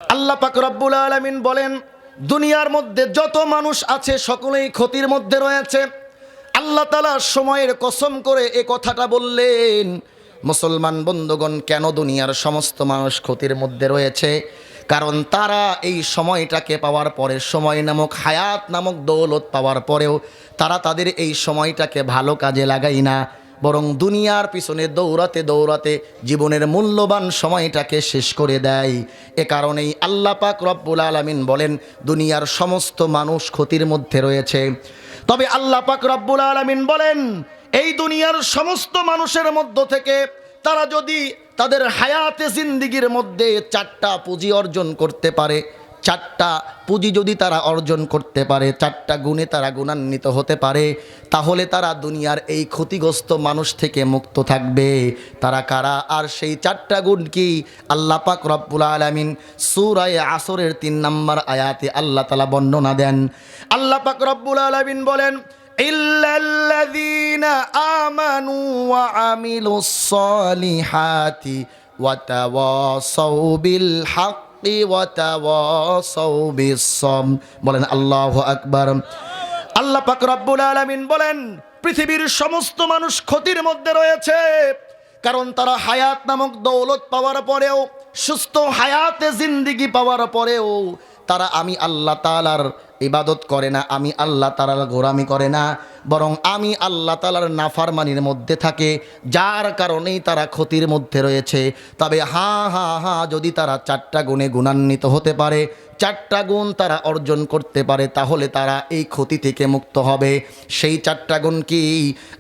আল্লাহ পাক রব্বুল আলামিন বলেন, দুনিয়ার মধ্যে যত মানুষ আছে সকলেই ক্ষতির মধ্যে রয়েছে। আল্লাহ তাআলা সময়ের কসম করে এ কথাটা বললেন। মুসলমান বন্ধুগণ, কেন দুনিয়ার সমস্ত মানুষ ক্ষতির মধ্যে রয়েছে? কারণ তারা এই সময়টাকে পাওয়ার পরে, সময় নামক হায়াত নামক দৌলত পাওয়ার পরেও তারা তাদের এই সময়টাকে ভালো কাজে লাগায় না, বরং দুনিয়ার পিছনে দৌড়াতে দৌড়াতে জীবনের মূল্যবান সময়টাকে শেষ করে দেয়। এ কারণেই আল্লাহ পাক রব্বুল আলামিন বলেন, দুনিয়ার সমস্ত মানুষ ক্ষতির মধ্যে রয়েছে। তবে আল্লাহ পাক রব্বুল আলামিন বলেন, এই দুনিয়ার সমস্ত মানুষের মধ্য থেকে তারা যদি তাদের হায়াতে জিন্দিগির মধ্যে চারটা পুঁজি অর্জন করতে পারে, চারটা পুঁজি যদি তারা অর্জন করতে পারে, চারটা গুণে তারা গুণান্বিত হতে পারে, তাহলে তারা দুনিয়ার এই ক্ষতিগ্রস্ত মানুষ থেকে মুক্ত থাকবে। তারা কারা? আর সেই চারটা গুণ কি? আল্লাহ পাক রব্বুল আলামিন সূরা আসরের ৩ নম্বর আয়াতে আল্লাহ তাআলা বর্ণনা দেন। আল্লাহ পাক রব্বুল আলামিন বলেন, ইল্লাল্লাযীনা আমানু ওয়া আমিলুস সলিহাতি ওয়া তাওয়াসাউ বিল হক বলেন আল্লাহু আকবার। আল্লাহ পাক রব্বুল আলামিন বলেন, পৃথিবীর সমস্ত মানুষ ক্ষতির মধ্যে রয়েছে, কারণ তারা হায়াত নামক দৌলত পাওয়ার পরেও, সুস্থ হায়াতে জিন্দিগি পাওয়ার পরেও তারা আমি আল্লাহ তাআলার ইবাদত করে না, আমি আল্লাহ তাআলার গোলামি করে না, বরং আমি আল্লাহ তাআলার নাফরমানির মধ্যে থাকে, যার কারণেই তারা ক্ষতির মধ্যে রয়েছে। তবে যদি তারা চারটা গুণে গুণান্বিত হতে পারে, চারটা গুণ তারা অর্জন করতে পারে, তাহলে তারা এই ক্ষতি থেকে মুক্ত হবে। সেই চারটা গুণ কি?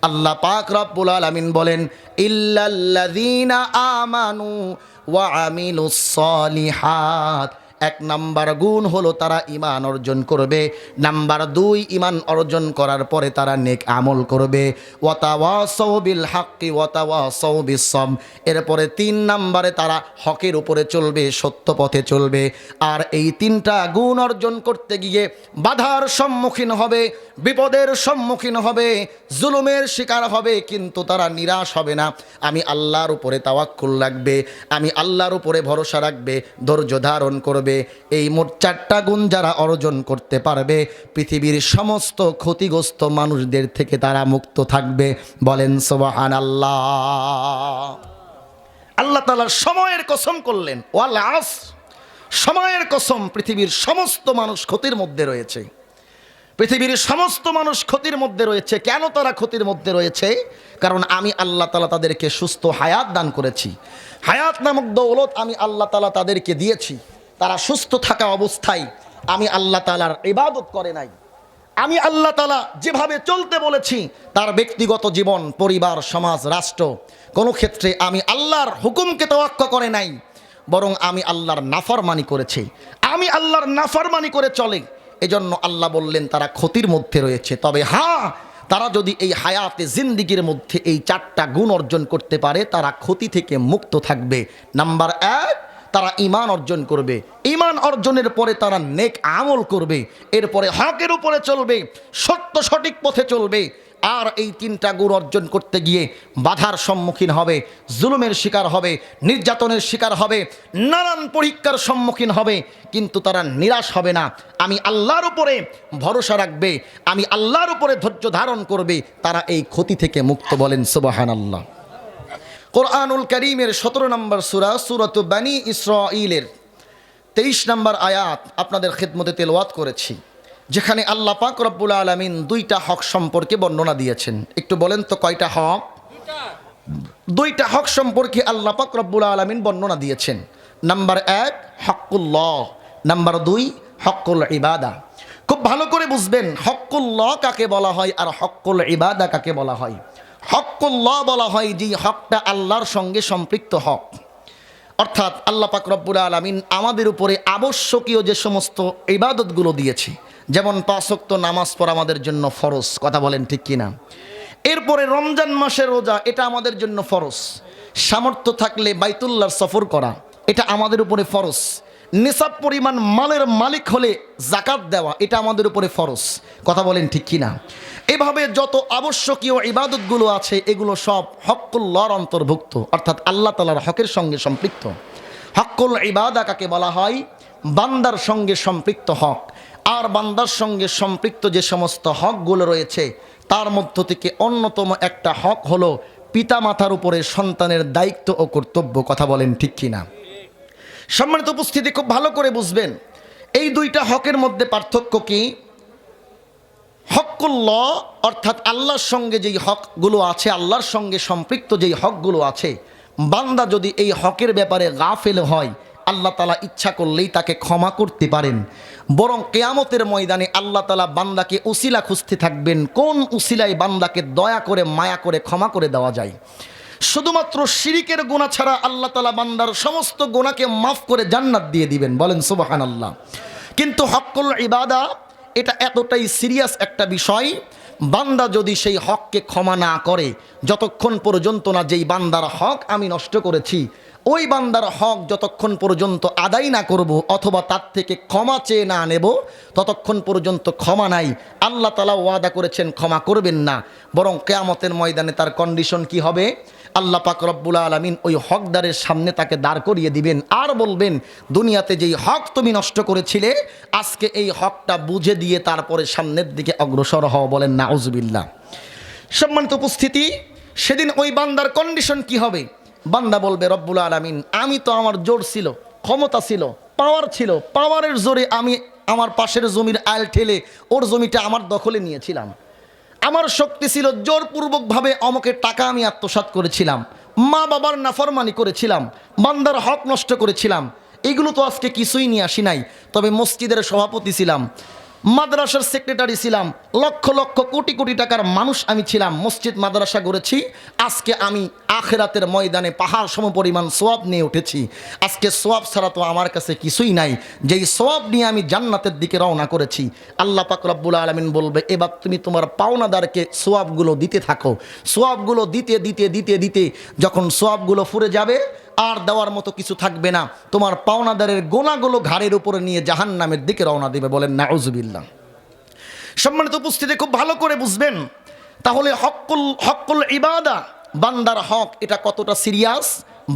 আল্লাহ পাক রব্বুল আলামিন বলেন, ইল্লাল্লাযীনা আমানু ওয়া আমিলুস সলিহাত। ১ নাম্বার গুণ হলো তারা ঈমান অর্জন করবে। নাম্বার ২, ঈমান অর্জন করার পরে তারা নেক আমল করবে। ওয়া তাওয়াসাউ বিল হাক্কি ওয়া তাওয়াসাউ বিস সাবর। এরপরে ৩ নাম্বারে তারা হকের উপরে চলবে, সত্য পথে চলবে। আর এই ৩টা গুণ অর্জন করতে গিয়ে বাধার সম্মুখীন হবে, বিপদের সম্মুখীন হবে, জুলুমের শিকার হবে, কিন্তু তারা নিরাশ হবে না। আমি আল্লাহর উপরে তাওয়াক্কুল রাখবে, আমি আল্লাহর উপরে ভরসা রাখবে, ধৈর্য ধারণ করবে। এই মোট 4টা গুণ যারা অর্জন করতে পারবে, পৃথিবীর সমস্ত ক্ষতিগ্রস্ত মানুষদের থেকে তারা মুক্ত থাকবে। বলেন সুবহানাল্লাহ। আল্লাহ তাআলা সময়ের কসম করলেন, ওয়াল আসর, সময়ের কসম, পৃথিবীর সমস্ত মানুষ ক্ষতির মধ্যে রয়েছে। পৃথিবীর সমস্ত মানুষ ক্ষতির মধ্যে রয়েছে। কেন তারা ক্ষতির মধ্যে রয়েছে? কারণ আমি আল্লাহ তাআলা তাদেরকে সুস্থ হায়াত দান করেছি। হায়াত নামক দৌলত আমি আল্লাহ তাআলা তাদেরকে দিয়েছি। তারা সুস্থ থাকা অবস্থায় আমি আল্লাহ তাআলার ইবাদত করে নাই। আমি আল্লাহ তাআলা যেভাবে চলতে বলেছি, তার ব্যক্তিগত জীবন, পরিবার, সমাজ, রাষ্ট্র, কোনো ক্ষেত্রে আমি আল্লাহর হুকুমকে তোয়াক্কা করে নাই, বরং আমি আল্লাহর নাফরমানি করেছি। আমি আল্লাহর নাফরমানি করে চলে, এজন্য আল্লাহ বললেন তারা ক্ষতির মধ্যে রয়েছে। তবে তারা যদি এই হায়াতে জিন্দিগির মধ্যে এই 4টা গুণ অর্জন করতে পারে, তারা ক্ষতি থেকে মুক্ত থাকবে। নাম্বার 1, তারা ঈমান অর্জন করবে। ঈমান অর্জনের পরে তারা নেক আমল করবে, এরপরে হকের উপরে চলবে, সত্য সঠিক পথে চলবে। আর এই 3টা গুণ অর্জন করতে গিয়ে বাধার সম্মুখীন হবে, জুলুমের শিকার হবে, নির্যাতনের শিকার হবে, নানান পরীক্ষার সম্মুখীন হবে, কিন্তু তারা নিরাশ হবে না। আমি আল্লাহর উপরে ভরসা রাখবে, আমি আল্লাহর উপরে ধৈর্য ধারণ করবে, তারা এই ক্ষতি থেকে মুক্ত। বলেন সুবহানাল্লাহ। কোরআনুল কারীমের 17 নম্বর সূরা, সূরাতু বনী ইসরাঈলের 23 নম্বর আয়াত আপনাদের খিদমতে তেলাওয়াত করেছি, যেখানে আল্লাহ পাক রব্বুল আলামিন 2টা হক সম্পর্কে বর্ণনা দিয়েছেন। একটু বলেন তো কয়টা হক? 2টা হক সম্পর্কে আল্লাহ পাক রব্বুল আলামিন বর্ণনা দিয়েছেন। নাম্বার 1 হকুল্লাহ, নাম্বার 2 হকুল ইবাদা। খুব ভালো করে বুঝবেন হকুল্লাহ কাকে বলা হয় আর হকুল ইবাদা কাকে বলা হয়। হকুল্লাহ বলা হয় যে হকটা আল্লাহর সঙ্গে সম্পৃক্ত হক, অর্থাৎ আল্লাহ পাক রব্বুল আলামিন আমাদের উপরে আবশ্যকীয় যে সমস্ত ইবাদতগুলো দিয়েছে, যেমন 5 ওয়াক্ত নামাজ পড়া আমাদের জন্য ফরজ, কথা বলেন ঠিক কিনা। এরপরে রমজান মাসের রোজা, এটা আমাদের জন্য ফরজ। সামর্থ্য থাকলে বাইতুল্লাহর সফর করা, এটা আমাদের উপরে ফরজ। নিসাব পরিমাণ মালের মালিক হলে যাকাত দেওয়া, এটা আমাদের উপরে ফরজ, কথা বলেন ঠিক কিনা। এভাবে যত আবশ্যকীয় ইবাদতগুলো আছে, এগুলো সব হকুল্লাহর অন্তর্ভুক্ত, অর্থাৎ আল্লাহ তাআলার হকের সঙ্গে সম্পৃক্ত। হকুল ইবাদা কাকে বলা হয়? বান্দার সঙ্গে সম্পৃক্ত হক। আর বান্দার সঙ্গে সম্পৃক্ত যে সমস্ত হকগুলো রয়েছে তার মধ্য থেকে অন্যতম একটা হক হলো পিতামাতার উপরে সন্তানের দায়িত্ব ও কর্তব্য। কথা বলেন ঠিক কিনা? সম্মানিত উপস্থিতি, খুব ভালো করে বুঝবেন এই দুইটা হকের মধ্যে পার্থক্য কি। হকুল্লাহ অর্থাৎ আল্লাহর সঙ্গে যেই হকগুলো আছে, আল্লাহর সঙ্গে সম্পৃক্ত যেই হকগুলো আছে, বান্দা যদি এই হকের ব্যাপারে গাফেল হয় আল্লাহ তাআলা ইচ্ছা করলেই তাকে ক্ষমা করতে পারেন। বরং কিয়ামতের ময়দানে আল্লাহ তাআলা বান্দাকে উসিলা খুঁজতে থাকবেন, কোন উসিলায় বান্দাকে দয়া করে মায়া করে ক্ষমা করে দেওয়া যায়। শুধুমাত্র শিরিকের গুনাহ ছাড়া আল্লাহ তাআলা বান্দার সমস্ত গুনাহকে মাফ করে জান্নাত দিয়ে দিবেন। বলেন সুবহানাল্লাহ। কিন্তু হকুল ইবাদা এটা এতটাই সিরিয়াস একটা বিষয়, বান্দা যদি সেই হককে ক্ষমা না করে, যতক্ষণ পর্যন্ত না যেই বান্দার হক আমি নষ্ট করেছি ওই বান্দার হক যতক্ষণ পর্যন্ত আদায় না করব অথবা তার থেকে ক্ষমা চেয়ে না নেব, ততক্ষণ পর্যন্ত ক্ষমা নাই। আল্লাহ তাআলা ওয়াদা করেছেন ক্ষমা করবেন না, বরং কিয়ামতের ময়দানে তার কন্ডিশন কি হবে? আল্লাহ পাক রব্বুল আলামিন ওই হকদারের সামনে তাকে দাঁড় করিয়ে দিবেন আর বলবেন, দুনিয়াতে যেই হক তুমি নষ্ট করেছিলে আজকে এই হকটা বুঝে দিয়ে তারপরে সামনের দিকে অগ্রসর হও। বলেন নাউজুবিল্লাহ। সম্মানিত উপস্থিতি, সেদিন ওই বান্দার কন্ডিশন কি হবে? বান্দা বলবে, রব্বুল আলামিন আমি তো, আমার জোর ছিল, ক্ষমতা ছিল, পাওয়ার ছিল, পাওয়ারের জোরে আমি আমার পাশের জমির আইল ঠেলে ওর জমিটা আমার দখলে নিয়েছিলাম। আমার শক্তি ছিল, জোরপূর্বকভাবে অমকের টাকা আমি আত্মসাৎ করেছিলাম, মা বাবার নাফরমানি করেছিলাম, বান্দার হক নষ্ট করেছিলাম। এগুলো তো আজকে কিছুই নিয়ে আসি নাই। তবে মসজিদের সভাপতি ছিলাম, মাদ্রাসার সেক্রেটারি ছিলাম, লক্ষ লক্ষ কোটি কোটি টাকার মানুষ আমি ছিলাম, মসজিদ মাদ্রাসা গড়েছি। আজকে আমি আখিরাতের ময়দানে পাহাড় সমপরিমাণ সোয়াব নিয়ে উঠেছি। আজকে সোয়াব ছাড়া তো আমার কাছে কিছুই নাই, যেই সোয়াব নিয়ে আমি জান্নাতের দিকে রওনা করেছি। আল্লাহ পাক রব্বুল আলামিন বলবে, এবার তুমি তোমার পাওনাদারকে সোয়াবগুলো দিতে থাকো। সোয়াবগুলো দিতে দিতে দিতে দিতে যখন সোয়াবগুলো ফুরে যাবে আর দেওয়ার মতো কিছু থাকবে না, তোমার পাওনাদারের গোনাগুলো ঘাড়ের উপরে নিয়ে জাহান্নামের দিকে রওনা দেবে। বলেন নাউজুবিল্লাহ। সম্মানিত উপস্থিতি, খুব ভালো করে বুঝবেন তাহলে হকুল ইবাদা, বান্দার হক, এটা কতটা সিরিয়াস।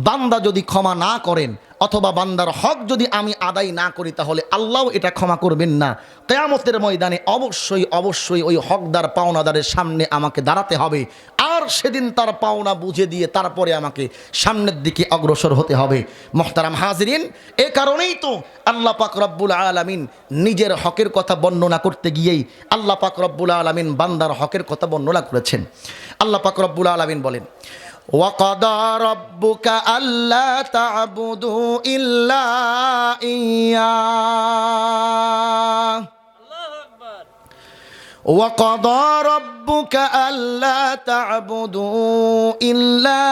বান্দা যদি ক্ষমা না করেন অথবা বান্দার হক যদি আমি আদায় না করি তাহলে আল্লাহ এটা ক্ষমা করবেন না। কিয়ামতের ময়দানে অবশ্যই অবশ্যই ওই হকদার পাওনাদারের সামনে আমাকে দাঁড়াতে হবে আর সেদিন তার পাওনা বুঝে দিয়ে তারপরে আমাকে সামনের দিকে অগ্রসর হতে হবে। মুহতারাম হাজিরিন, এ কারণেই তো আল্লাহ পাক রব্বুল আলামিন নিজের হকের কথা বর্ণনা করতে গিয়েই আল্লাহ পাক রব্বুল আলামিন বান্দার হকের কথা বর্ণনা করেছেন। আল্লাহ পাক রব্বুল আলামিন বলেন, وَقَضَى رَبُّكَ أَلَّا تَعْبُدُوا إِلَّا إِيَّاهُ وَقَضَى رَبُّكَ أَلَّا تَعْبُدُوا إِلَّا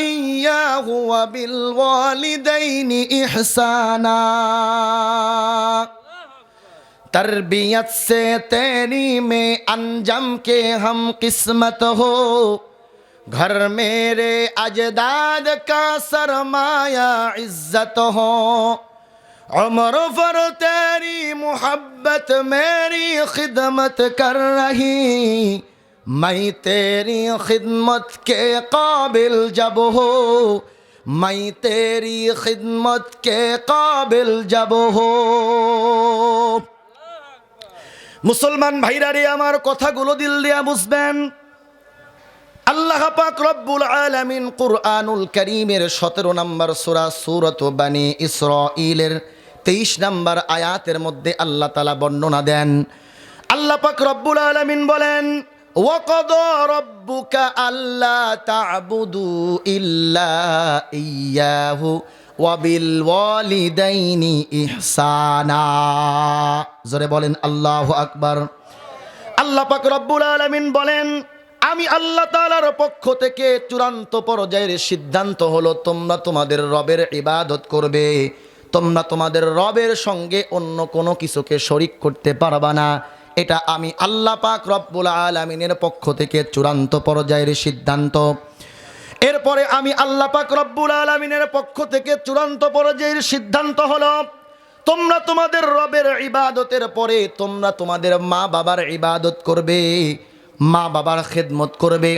إِيَّاهُ وَبِالْوَالِدَيْنِ إِحْسَانًا। तरबियत से तेरी में अंजम के हम किस्मत हो, घर मेरे अजदाद का सरमाया इज्जत हो, उम्र भर तेरी मोहब्बत मेरी खिदमत कर रही, मैं तेरी खिदमत के काबिल जब हो, मैं तेरी खिदमत के काबिल जब हो। মুসলমান ভাইরা রে, আমার কথাগুলো দিল দিয়া বুঝবেন। আল্লাহ পাক রব্বুল আলামিন কুরআনুল কারীমের 17 নম্বর সূরা সূরাত বানী ইসরাঈলের 23 নম্বর আয়াতের মধ্যে আল্লাহ তাআলা বর্ণনা দেন। আল্লাহ পাক রব্বুল আলামিন বলেন, ওয়াকাদা রাব্বুকা আল্লা তা'বুদু ইল্লা ইয়্যাহু ওয়া বিল ওয়ালিদাইনি ইহসানা। জোরে বলেন আল্লাহু আকবার। আল্লাহ পাক রব্বুল আলামিন বলেন, আমি আল্লাহ তাআলার পক্ষ থেকে চূড়ান্ত পর্যায়ের সিদ্ধান্ত হলো তোমরা তোমাদের রবের ইবাদত করবে, তোমরা তোমাদের রবের সঙ্গে অন্য কোনো কিছুকে শরীক করতে পারবা না। এটা আমি আল্লাহ পাক রব্বুল আলামিনের পক্ষ থেকে চূড়ান্ত পর্যায়ের সিদ্ধান্ত। এরপরে আমি আল্লাহ পাক রব্বুল আলামিনের পক্ষ থেকে চূড়ান্ত পর্যায়ের সিদ্ধান্ত হলো তোমরা তোমাদের রবের ইবাদতের পরে তোমরা তোমাদের মা বাবার ইবাদত করবে, মা বাবার খেদমত করবে,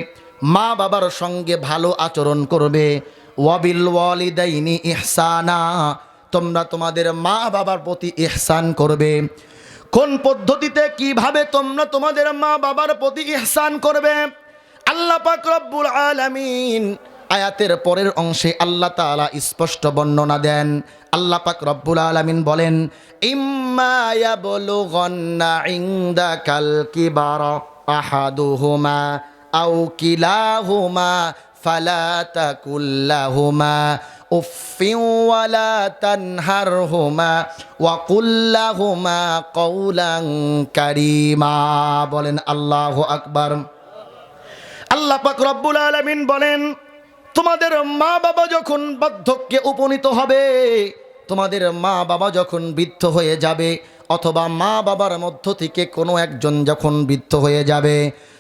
মা বাবার সঙ্গে ভালো আচরণ করবে। ওয়াবিল ওয়ালিদাইনি ইহসানা, তোমরা তোমাদের মা বাবার প্রতি ইহসান করবে। কোন পদ্ধতিতে, কিভাবে তোমরা তোমাদের মা বাবার প্রতি ইহসান করবে? আল্লাহ পাক রব্বুল আলামিন আয়াতের পরের অংশে আল্লাহ তাআলা স্পষ্ট বর্ণনা দেন। আল্লাহ পাক রব্বুল আলামিন বলেন, ইম্মা ইয়াবলুগান্না ইনদাকাল কিবারা আহাদুহুমা আও কিলাহুমা ফালা তাকুল্লাহুমা উফিন ওয়ালা তানহারহুমা ওয়া কুল্লাহুমা কওলান কারীমা। বলেন আল্লাহু আকবার। আল্লাহ পাক রব্বুল আলামিন বলেন, তোমাদের মা বাবা যখন বার্ধক্যে উপনীত হবে, তোমাদের মা বাবা যখন বৃদ্ধ হয়ে যাবে, অথবা মা বাবার মধ্য থেকে কোনো একজন যখন বৃদ্ধ হয়ে যাবে,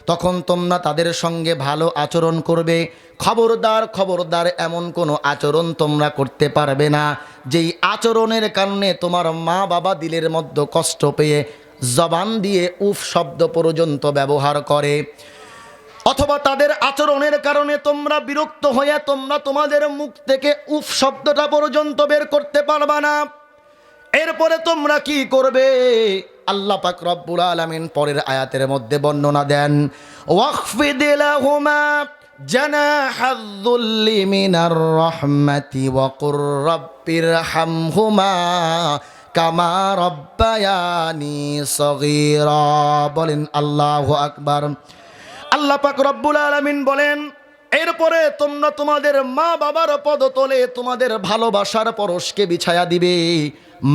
তখন তোমরা তাদের সঙ্গে ভালো আচরণ করবে। খবরদার খবরদার এমন কোনো আচরণ তোমরা করতে পারবে না যেই আচরণের কারণে তোমার মা বাবা দিলের মধ্যে কষ্ট পেয়ে জবান দিয়ে উফ শব্দ পর্যন্ত ব্যবহার করে, অথবা তাদের আচরণের কারণে তোমরা বিরক্ত হয়ে তোমরা তোমাদের মুখ থেকে উফ শব্দটা পর্যন্ত বের করতে পারবা না। এরপরে তোমরা কি করবে? আল্লাহ পাক রব্বুল আলামিন পরের আয়াতের মধ্যে বর্ণনা দেন, ওয়াখফিদ লাহুমা জানাহায-যুল্লি মিনার রাহমাতি ওয়া কুর রাব্বিরহামহুমা কামা রাব্বায়ানি সগীরা। বলেন আল্লাহু আকবার। আল্লাহ পাক রব্বুল আলামিন বলেন, এরপরে তোমরা তোমাদের মা বাবার পদতলে তোমাদের ভালোবাসার পরশকে বিছায়া দিবে।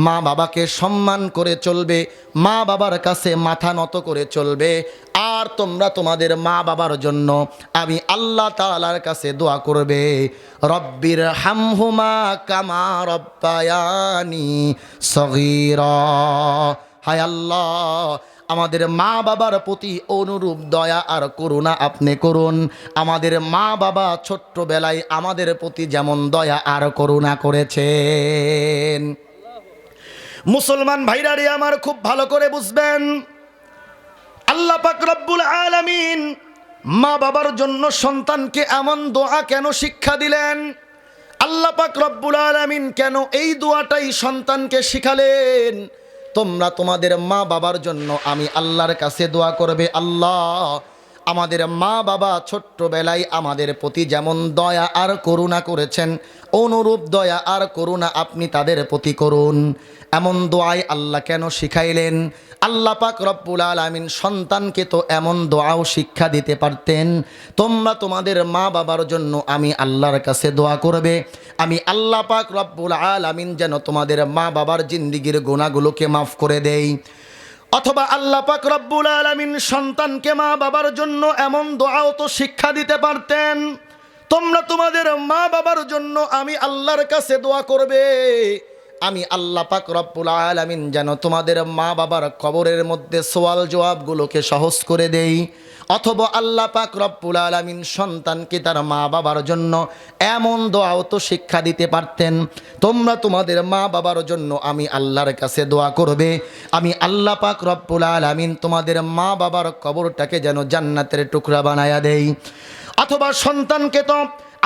মা বাবাকে সম্মান করে চলবে, মা বাবার কাছে মাথা নত করে চলবে। আর তোমরা তোমাদের মা বাবার জন্য আমি আল্লাহ তাআলার কাছে দোয়া করবে, রব্বির হামহুমা কামা রব্বায়ানি সগীরা। হায় আল্লাহ, আমাদের মা বাবার প্রতি অনুরূপ দয়া আর করুণা আপনি করুন। আমাদের মা বাবা ছোট্টবেলায় আমাদের প্রতি যেমন দয়া আর করুণা করেছেন। মুসলমান ভাইরারে আমার খুব ভালো করে বুঝবেন, আল্লাহ পাক রব্বুল আলামিন মা বাবার জন্য সন্তানকে এমন দোয়া কেন শিক্ষা দিলেন? আল্লাহ পাক রব্বুল আলামিন কেন এই দোয়াটাই সন্তানকে শিখালেন? তোমরা তোমাদের মা বাবার জন্য আমি আল্লাহর কাছে দোয়া করবে, আল্লাহ আমাদের মা বাবা ছোট্টবেলায় আমাদের প্রতি যেমন দয়া আর করুণা করেছেন, অনুরূপ দয়া আর করুণা আপনি তাদের প্রতি করুন। এমন দোয়াই আল্লাহ কেন শিখাইলেন? আল্লাহ পাক রব্বুল আলামিন সন্তানকে তো এমন দোয়াও শিক্ষা দিতে পারতেন, তোমরা তোমাদের মা বাবার জন্য আমি আল্লাহর কাছে দোয়া করবে, আমি আল্লাহ পাক রব্বুল আলামিন যেন তোমাদের মা বাবার জিন্দিগির গুনাহগুলোকে মাফ করে দেই। অথবা আল্লাহ পাক রব্বুল আলামিন সন্তানকে মা বাবার জন্য এমন দোয়াও তো শিক্ষা দিতে পারতেন, তোমরা তোমাদের মা বাবার জন্য আমি আল্লাহর কাছে দোয়া করবে, আমি আল্লাহ পাক রব্বুল আলামিন যেন তোমাদের মা বাবার কবরের মধ্যে সওয়াল জবাবগুলোকে সহজ করে দেই। অথবা আল্লাহ পাক রব্বুল আলামিন সন্তানকে তার মা বাবার জন্য এমন দোয়াও তো শিক্ষা দিতে পারতেন, তোমরা তোমাদের মা বাবার জন্য আমি আল্লাহর কাছে দোয়া করবে, আমি আল্লাহ পাক রব্বুল আলামিন তোমাদের মা বাবার কবরটাকে যেন জান্নাতের টুকরা বানায়া দেই। অথবা সন্তানকে তো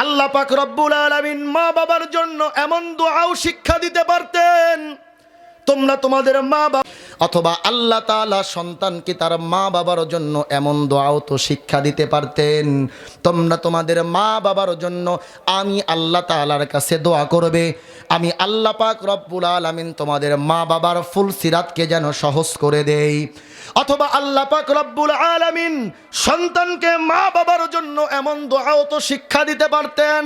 আল্লাহ পাক রব্বুল আলামিন মা বাবার জন্য এমন দোয়াও শিক্ষা দিতে পারতেন, তোমরা তোমাদের মা বাবা। অথবা আল্লাহ তাআলা সন্তানকে তার মা বাবার জন্য এমন দোয়াও তো শিক্ষা দিতে পারতেন, তোমরা তোমাদের মা বাবার জন্য আমি আল্লাহ তাআলার কাছে দোয়া করবে, আমি আল্লাহ পাক রব্বুল আলামিন তোমাদের মা বাবার ফুল সিরাতকে যেন সহজ করে দেই। অথবা আল্লাহ পাক রব্বুল আলামিন সন্তানকে মা বাবার জন্য এমন দোয়াও তো শিক্ষা দিতে পারতেন,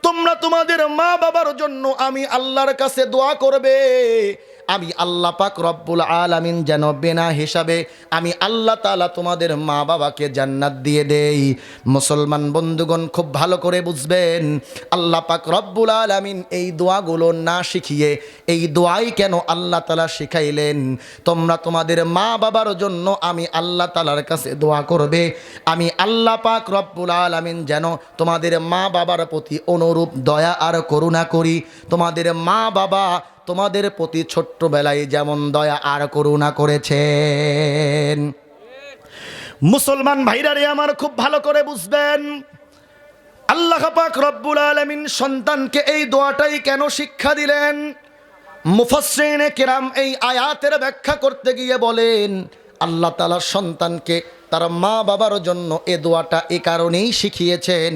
তোমরা তোমাদের মা বাবার জন্য আমি আল্লাহর কাছে দোয়া করবে, আমি আল্লাহ পাক রব্বুল আলামিন যেন বিনা হিসাবে আমি আল্লাহ তাআলা তোমাদের মা বাবাকে জান্নাত দিয়ে দেই। মুসলমান বন্ধুগণ খুব ভালো করে বুঝবেন, আল্লাহ পাক রব্বুল আলামিন এই দোয়াগুলো না শিখিয়ে এই দোয়াই কেন আল্লাহ তাআলা শিখাইলেন? তোমরা তোমাদের মা বাবার জন্য আমি আল্লাহ তাআলার কাছে দোয়া করবে, আমি আল্লাহ পাক রব্বুল আলামিন যেন তোমাদের মা বাবার প্রতি অনুরূপ দয়া আর করুণা করি। তোমাদের মা বাবা তোমাদের প্রতি ছোট্টবেলায় যেমন দয়া আর করুণা করেছেন। মুসলমান ভাইরারে আমার খুব ভালো করে বুঝবেন, আল্লাহ পাক রব্বুল আলামিন সন্তানকে এই দোয়াটাই কেন শিক্ষা দিলেন? মুফাসসিরিনে কেরাম এই আয়াতের ব্যাখ্যা করতে গিয়ে বলেন, আল্লাহ তাআলা সন্তানকে তার মা বাবার জন্য এ দোয়াটা এ কারণেই শিখিয়েছেন,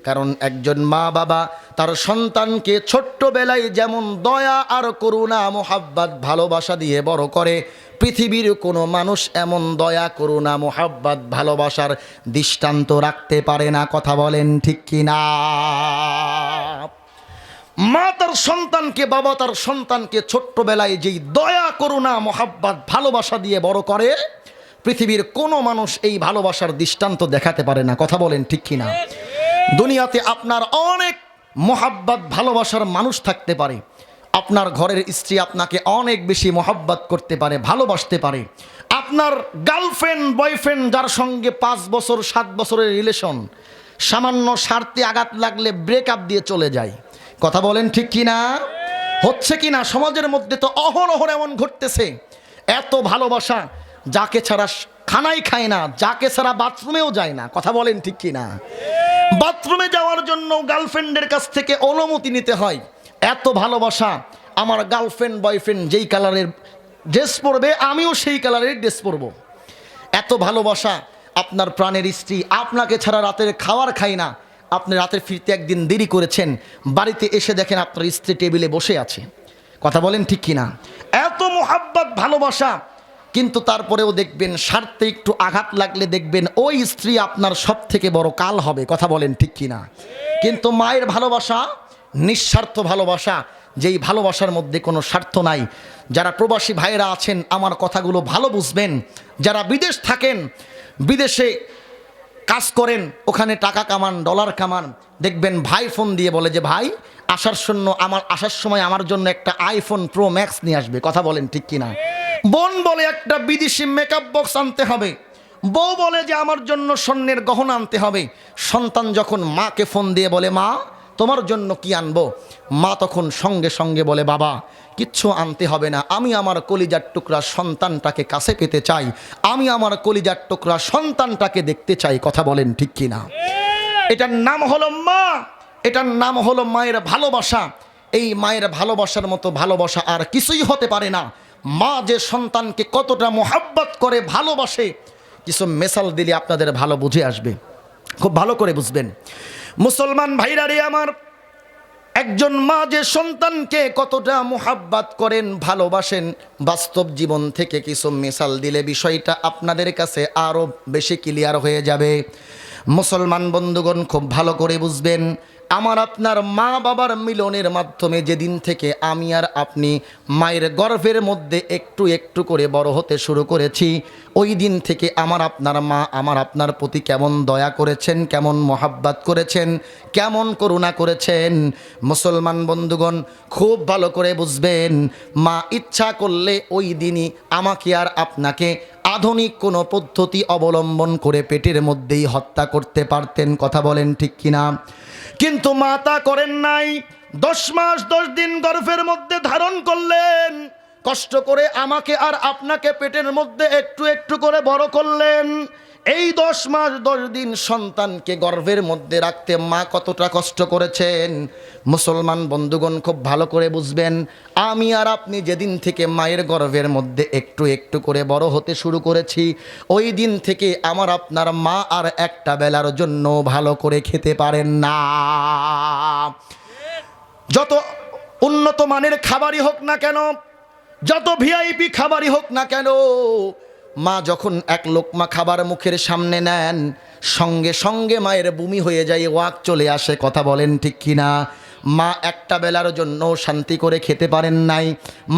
কারণ একজন মা বাবা তার সন্তানকে ছোট্টবেলায় যেমন দয়া আর করুণা মোহাব্বত ভালোবাসা দিয়ে বড় করে, পৃথিবীর কোনো মানুষ এমন দয়া করুণা মোহাব্বত ভালোবাসার দৃষ্টান্ত রাখতে পারে না। কথা বলেন ঠিক কি না? মা তার সন্তানকে, বাবা তার সন্তানকে ছোট্টবেলায় যেই দয়া করুণা মোহাব্বত ভালোবাসা দিয়ে বড় করে, পৃথিবীর কোনো মানুষ এই ভালোবাসার দৃষ্টান্ত দেখাতে পারে না। কথা বলেন ঠিক কি না? দুনিয়াতে আপনার অনেক মোহাব্বত ভালোবাসার মানুষ থাকতে পারে, আপনার ঘরের স্ত্রী আপনাকে অনেক বেশি মোহাব্বত করতে পারে, ভালোবাসতে পারে, আপনার গার্লফ্রেন্ড বয়ফ্রেন্ড যার সঙ্গে 5 বছর 7 বছরের রিলেশন, সামান্য স্বার্থে আঘাত লাগলে ব্রেকআপ দিয়ে চলে যায়। কথা বলেন ঠিক কি না? হচ্ছে কি না? সমাজের মধ্যে তো অহরহ এমন ঘটতেছে। এত ভালোবাসা, যাকে ছাড়া খানাই খায় না, যাকে ছাড়া বাথরুমেও যায় না। কথা বলেন ঠিক কি না? বাথরুমে যাওয়ার জন্য গার্লফ্রেন্ডের কাছ থেকে অনুমতি নিতে হয়। এত ভালোবাসা, আমার গার্লফ্রেন্ড বয়ফ্রেন্ড যেই কালারের ড্রেস পরবে আমিও সেই কালারের ড্রেস পরবো। এত ভালোবাসা। আপনার প্রাণের স্ত্রী আপনাকে ছাড়া রাতের খাবার খায় না, আপনি রাতের ফিরতে একদিন দেরি করেছেন, বাড়িতে এসে দেখেন আপনার স্ত্রী টেবিলে বসে আছে। কথা বলেন ঠিক কি না? এত মোহাব্বত ভালোবাসা, কিন্তু তারপরেও দেখবেন স্বার্থে একটু আঘাত লাগলে দেখবেন ওই স্ত্রী আপনার সব থেকে বড় কাল হবে। কথা বলেন ঠিক কি না? কিন্তু মায়ের ভালোবাসা নিঃস্বার্থ ভালোবাসা, যেই ভালোবাসার মধ্যে কোনো স্বার্থ নাই। যারা প্রবাসী ভাইয়েরা আছেন আমার কথাগুলো ভালো বুঝবেন, যারা বিদেশ থাকেন, বিদেশে কাজ করেন, ওখানে টাকা কামান, ডলার কামান, দেখবেন ভাই ফোন দিয়ে বলে যে ভাই আসার সময় আমার জন্য একটা আইফোন প্রো ম্যাক্স নিয়ে আসবে। কথা বলেন ঠিক কিনা? বোন বলে একটা বিদেশি মেকআপ বক্স আনতে হবে, বউ বলে যে আমার জন্য স্বর্ণের গহনা আনতে হবে। সন্তান যখন মাকে ফোন দিয়ে বলে মা তোমার জন্য কি আনবো, মা তখন সঙ্গে সঙ্গে বলে বাবা কিচ্ছু আনতে হবে না, আমি আমার কলিজার টুকরা সন্তানটাকে কাছে পেতে চাই, আমি আমার কলিজার টুকরা সন্তানটাকে দেখতে চাই। কথা বলেন ঠিক কি না? এটার নাম হলো মা, এটার নাম হলো মায়ের ভালোবাসা। এই মায়ের ভালোবাসার মতো ভালোবাসা আর কিছুই হতে পারে না। মা যে সন্তানকে কতটা মোহাব্বত করে ভালোবাসে, কিছু মেসাল দিলে আপনাদের ভালো বুঝে আসবে, খুব ভালো করে বুঝবেন। মুসলমান ভাইরা রে আমার, একজন মা যে সন্তানকে কতটা মোহাব্বত করেন, ভালোবাসেন, বাস্তব জীবন থেকে কিছু মিসাল দিলে বিষয়টা আপনাদের কাছে আরও বেশি ক্লিয়ার হয়ে যাবে। মুসলমান বন্ধুগণ খুব ভালো করে বুঝবেন, আমার আপনার মা বাবার মিলনের মাধ্যমে যেদিন থেকে আমি আর আপনি মায়ের গর্ভের মধ্যে একটু একটু করে বড় হতে শুরু করেছি, ওই দিন থেকে আমার আপনার মা আমার আপনার প্রতি কেমন দয়া করেছেন, কেমন মোহাব্বত করেছেন, কেমন করুণা করেছেন। মুসলমান বন্ধুগণ খুব ভালো করে বুঝবেন, মা ইচ্ছা করলে ওই দিনই আমাকে আর আপনাকে আধুনিক কোনো পদ্ধতি অবলম্বন করে পেটের মধ্যেই হত্যা করতে পারতেন। কথা বলেন ঠিক কিনা? কিন্তু মা তা করেন নাই। 10 মাস 10 দিন গর্ভের মধ্যে ধারণ করলেন, কষ্ট করে আমাকে আর আপনাকে পেটের মধ্যে একটু একটু করে বড় করলেন। এই 10 মাস 10 দিন সন্তানকে গর্ভের মধ্যে রাখতে মা কতটা কষ্ট করেছেন। মুসলমান বন্ধুগণ খুব ভালো করে বুঝবেন, আমি আর আপনি যেদিন থেকে মায়ের গর্ভের মধ্যে একটু একটু করে বড় হতে শুরু করেছি, ওই দিন থেকে আমার আপনার মা আর একটা বেলার জন্য ভালো করে খেতে পারেন না। যত উন্নত মানের খাবারই হোক না কেন, যত ভিআইপি খাবারই হোক না কেন, মা যখন এক লোকমা খাবার মুখের সামনে নেন, সঙ্গে সঙ্গে মায়ের বমি হয়ে যায়, ওয়াক চলে আসে। কথা বলেন ঠিক কিনা? মা একটা বেলার জন্য শান্তি করে খেতে পারেন নাই,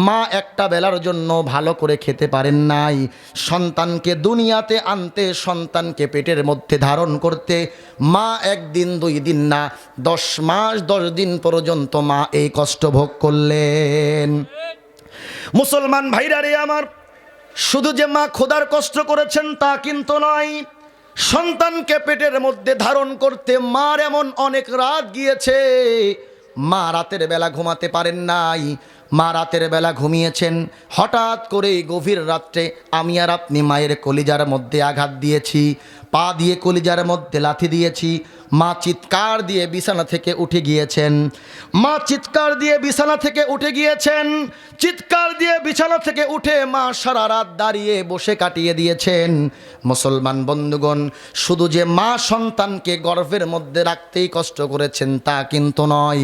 মা একটা বেলার জন্য ভালো করে খেতে পারেন নাই। সন্তানকে দুনিয়াতে আনতে, সন্তানকে পেটের মধ্যে ধারণ করতে মা 1 দিন 2 দিন না, 10 মাস 10 দিন পর্যন্ত মা এই কষ্ট ভোগ করলেন। মুসলমান ভাইরা রে আমার, শুধু যে মা খোদার কষ্ট করেছেন তা কিন্তু নয়, সন্তানকে পেটের মধ্যে ধারণ করতে মার এমন অনেক রাত গিয়েছে, মা রাতের বেলা ঘুমাতে পারেন নাই। মা রাতের বেলা ঘুমিয়েছেন, হঠাৎ করেই গভীর রাত্রে আমি আর আপনি মায়ের কলিজার মধ্যে আঘাত দিয়েছি, পা দিয়ে কলিজার মধ্যে লাথি দিয়েছি, মা চিৎকার দিয়ে বিছানা থেকে উঠে গিয়েছেন। মা চিৎকার দিয়ে বিছানা থেকে উঠে গিয়েছেন। চিৎকার দিয়ে বিছানা থেকে উঠে মা সারা রাত দাঁড়িয়ে বসে কাটিয়ে দিয়েছেন। মুসলমান বন্ধুগণ, শুধু যে মা সন্তানকে গর্ভের মধ্যে রাখতেই কষ্ট করেছেন তা কিন্তু নয়।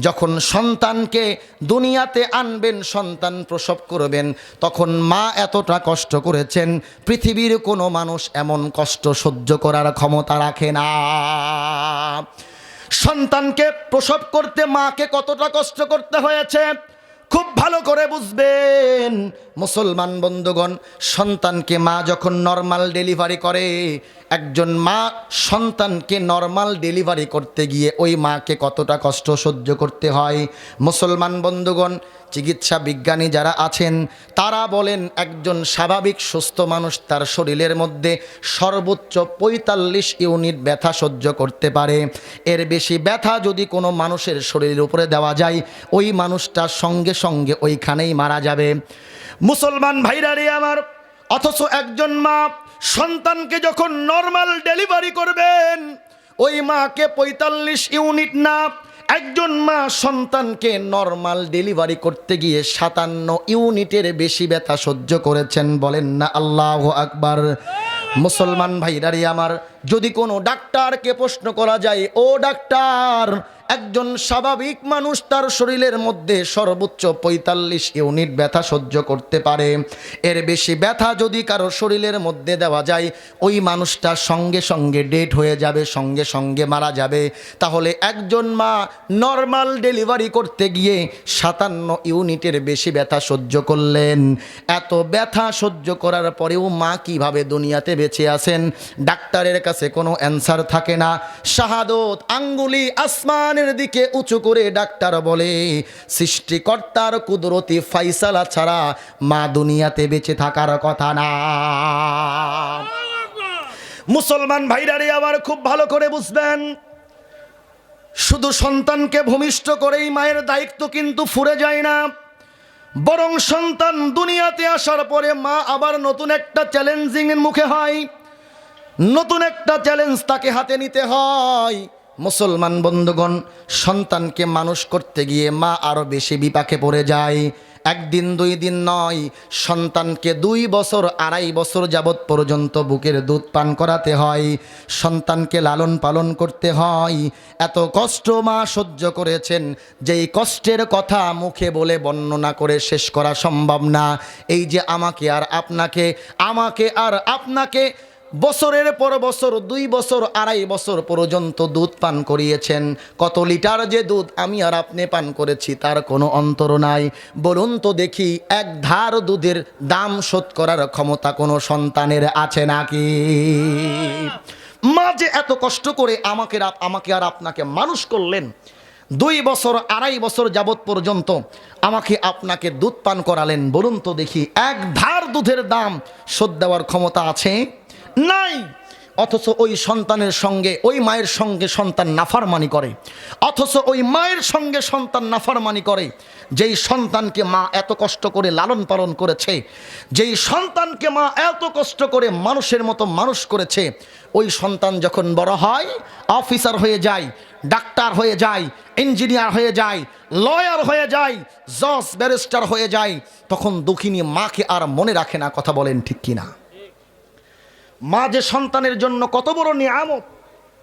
যখন সন্তানকে দুনিয়াতে আনবেন, সন্তান প্রসব করবেন, তখন মা এতটা কষ্ট করেছেন, পৃথিবীর কোনো মানুষ এমন কষ্ট সহ্য করার ক্ষমতা রাখে না। সন্তানকে প্রসব করতে মাকে কতটা কষ্ট করতে হয়েছে খুব ভালো করে বুঝবেন মুসলমান বন্ধুগণ। সন্তানকে মা যখন নর্মাল ডেলিভারি করে, একজন মা সন্তানকে নর্মাল ডেলিভারি করতে গিয়ে ওই মাকে কতটা কষ্ট সহ্য করতে হয় মুসলমান বন্ধুগণ। চিকিৎসা বিজ্ঞানী যারা আছেন তারা বলেন একজন স্বাভাবিক সুস্থ মানুষ তার শরীরের মধ্যে সর্বোচ্চ ৪৫ ইউনিট ব্যথা সহ্য করতে পারে। এর বেশি ব্যথা যদি কোনো মানুষের শরীরের উপরে দেওয়া যায়, ওই মানুষটা সঙ্গে সঙ্গে ওইখানেই মারা যাবে। মুসলমান ভাইরা রে আমার, অথচ একজন মা সন্তানকে যখন নর্মাল ডেলিভারি করবেন, ওই মাকে ৪৫ ইউনিট না, একজন মা সন্তানকে নর্মাল ডেলিভারি করতে গিয়ে ৫৭ ইউনিটের বেশি ব্যথা সহ্য করেছেন। বলেন না আল্লাহু আকবার। মুসলমান ভাইরা রে আমার, যদি কোনো ডাক্তারকে প্রশ্ন করা যায়, ও ডাক্তার, একজন স্বাভাবিক মানুষ তার শরীরের মধ্যে সর্বোচ্চ ৪৫ ইউনিট ব্যথা সহ্য করতে পারে, এর বেশি ব্যথা যদি কারো শরীরের মধ্যে দেওয়া যায়, ওই মানুষটা সঙ্গে সঙ্গে ডেড হয়ে যাবে, সঙ্গে সঙ্গে মারা যাবে। তাহলে একজন মা নর্মাল ডেলিভারি করতে গিয়ে ৫৭ ইউনিটের বেশি ব্যথা সহ্য করলেন। এত ব্যথা সহ্য করার পরেও মা কিভাবে দুনিয়াতে বেঁচে আছেন, ডাক্তারের কাছে কোনো অ্যান্সার থাকে না। শাহাদত আঙ্গুলি আসমানের দিকে উঁচু করে ডাক্তার বলে, সৃষ্টিকর্তার কুদরতি ফাইসালা ছাড়া মা দুনিয়াতে বেঁচে থাকার কথা না। মুসলমান ভাইরারে আবার খুব ভালো করে বুঝবেন, শুধু সন্তানকে ভূমিষ্ঠ করেই মায়ের দায়িত্ব কিন্তু ফুরে যায় না, বরং সন্তান দুনিয়াতে আসার পরে মা আবার নতুন একটা চ্যালেঞ্জিং এর মুখে হয়, নতুন একটা চ্যালেঞ্জ তাকে হাতে নিতে হয়। মুসলমান বন্ধুগণ, সন্তানকে মানুষ করতে গিয়ে মা আরও বেশি বিপাকে পড়ে যায়। একদিন দুই দিন নয়, সন্তানকে 2 বছর 2.5 বছর যাবৎ পর্যন্ত বুকের দুধ পান করাতে হয়, সন্তানকে লালন পালন করতে হয়। এত কষ্ট মা সহ্য করেছেন, যেই কষ্টের কথা মুখে বলে বর্ণনা করে শেষ করা সম্ভব না। এই যে আমাকে আর আপনাকে বছরের পর বছর 2 বছর 2.5 বছর পর্যন্ত দুধ পান করিয়েছেন, কত লিটার যে দুধ আমি আর আপনি পান করেছি তার কোনো অন্তর নাই। বলুন তো দেখি, এক ধার দুধের দাম শোধ করার ক্ষমতা কোনো সন্তানের আছে নাকি? মা যে এত কষ্ট করে আমাকে আর আপনাকে মানুষ করলেন, 2 বছর 2.5 বছর যাবৎ পর্যন্ত আমাকে আপনাকে দুধ পান করালেন, বলুন তো দেখি এক ধার দুধের দাম শোধ দেওয়ার ক্ষমতা আছে? নাই। অথচ ওই সন্তানের সঙ্গে, ওই মায়ের সঙ্গে সন্তান নাফরমানি করে, অথচ ওই মায়ের সঙ্গে সন্তান নাফরমানি করে। যেই সন্তানকে মা এত কষ্ট করে লালন পালন করেছে, যেই সন্তানকে মা এত কষ্ট করে মানুষের মতো মানুষ করেছে, ওই সন্তান যখন বড় হয়, অফিসার হয়ে যায়, ডাক্তার হয়ে যায়, ইঞ্জিনিয়ার হয়ে যায়, লয়ার হয়ে যায়, জজ ব্যারিস্টার হয়ে যায়, তখন দুঃখিনী মাকে আর মনে রাখে না। কথা বলেন ঠিক কিনা? মা যে সন্তানের জন্য কত বড় নিয়ামত,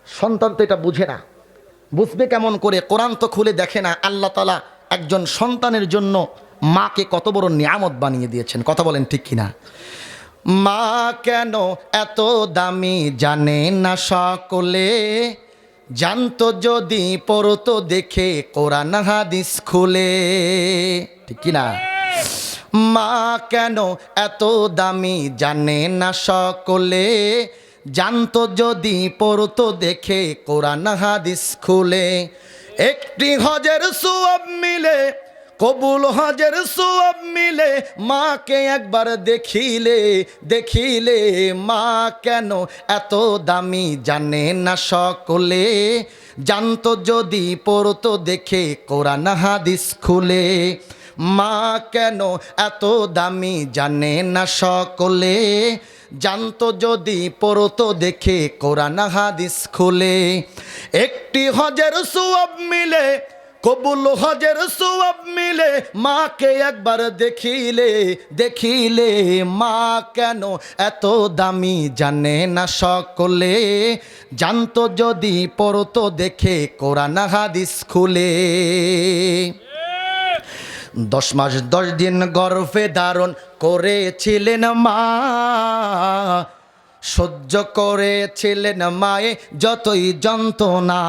সন্তান তো এটা বুঝে না। বুঝবে কেমন করে? কোরআন তো খুলে দেখে না আল্লাহ তাআলা একজন সন্তানের জন্য মাকে কত বড় নিয়ামত বানিয়ে দিয়েছেন। কথা বলেন ঠিক কিনা? মা কেন এত দামি জানে না সকলে, জানতো যদি পড়তো দেখে কোরআন হাদিস খুলে। ঠিক কিনা? মা কেন এত দামি জানে না সকলে, জানতো যদি পড়তো দেখে কোরআন হাদিস খুলে। একটি হজের সওয়াব মিলে, কবুল হজের সওয়াব মিলে, মাকে একবার দেখিলে। মা কেন এত দামি জানে না সকলে, জানতো যদি পড়তো দেখে কোরআন হাদিস খুলে। মা কেন এত দামি জানে না সকলে, জানতো যদি পড়তো দেখে কোরআন হাদিস খুলে। একটি হজের সওয়াব মিলে, কবুল হজের সওয়াব মিলে, মাকে একবার দেখিলে, দেখিলে মা কেন এত দামি জানে না সকলে। জানতো যদি পড়তো দেখে কোরআন হাদিস খুলে। 10 মাস 10 দিন গর্ভে ধারণ করেছিলেন মা, সহ্য করেছিলেন মায়ে যতই যন্ত্রণা।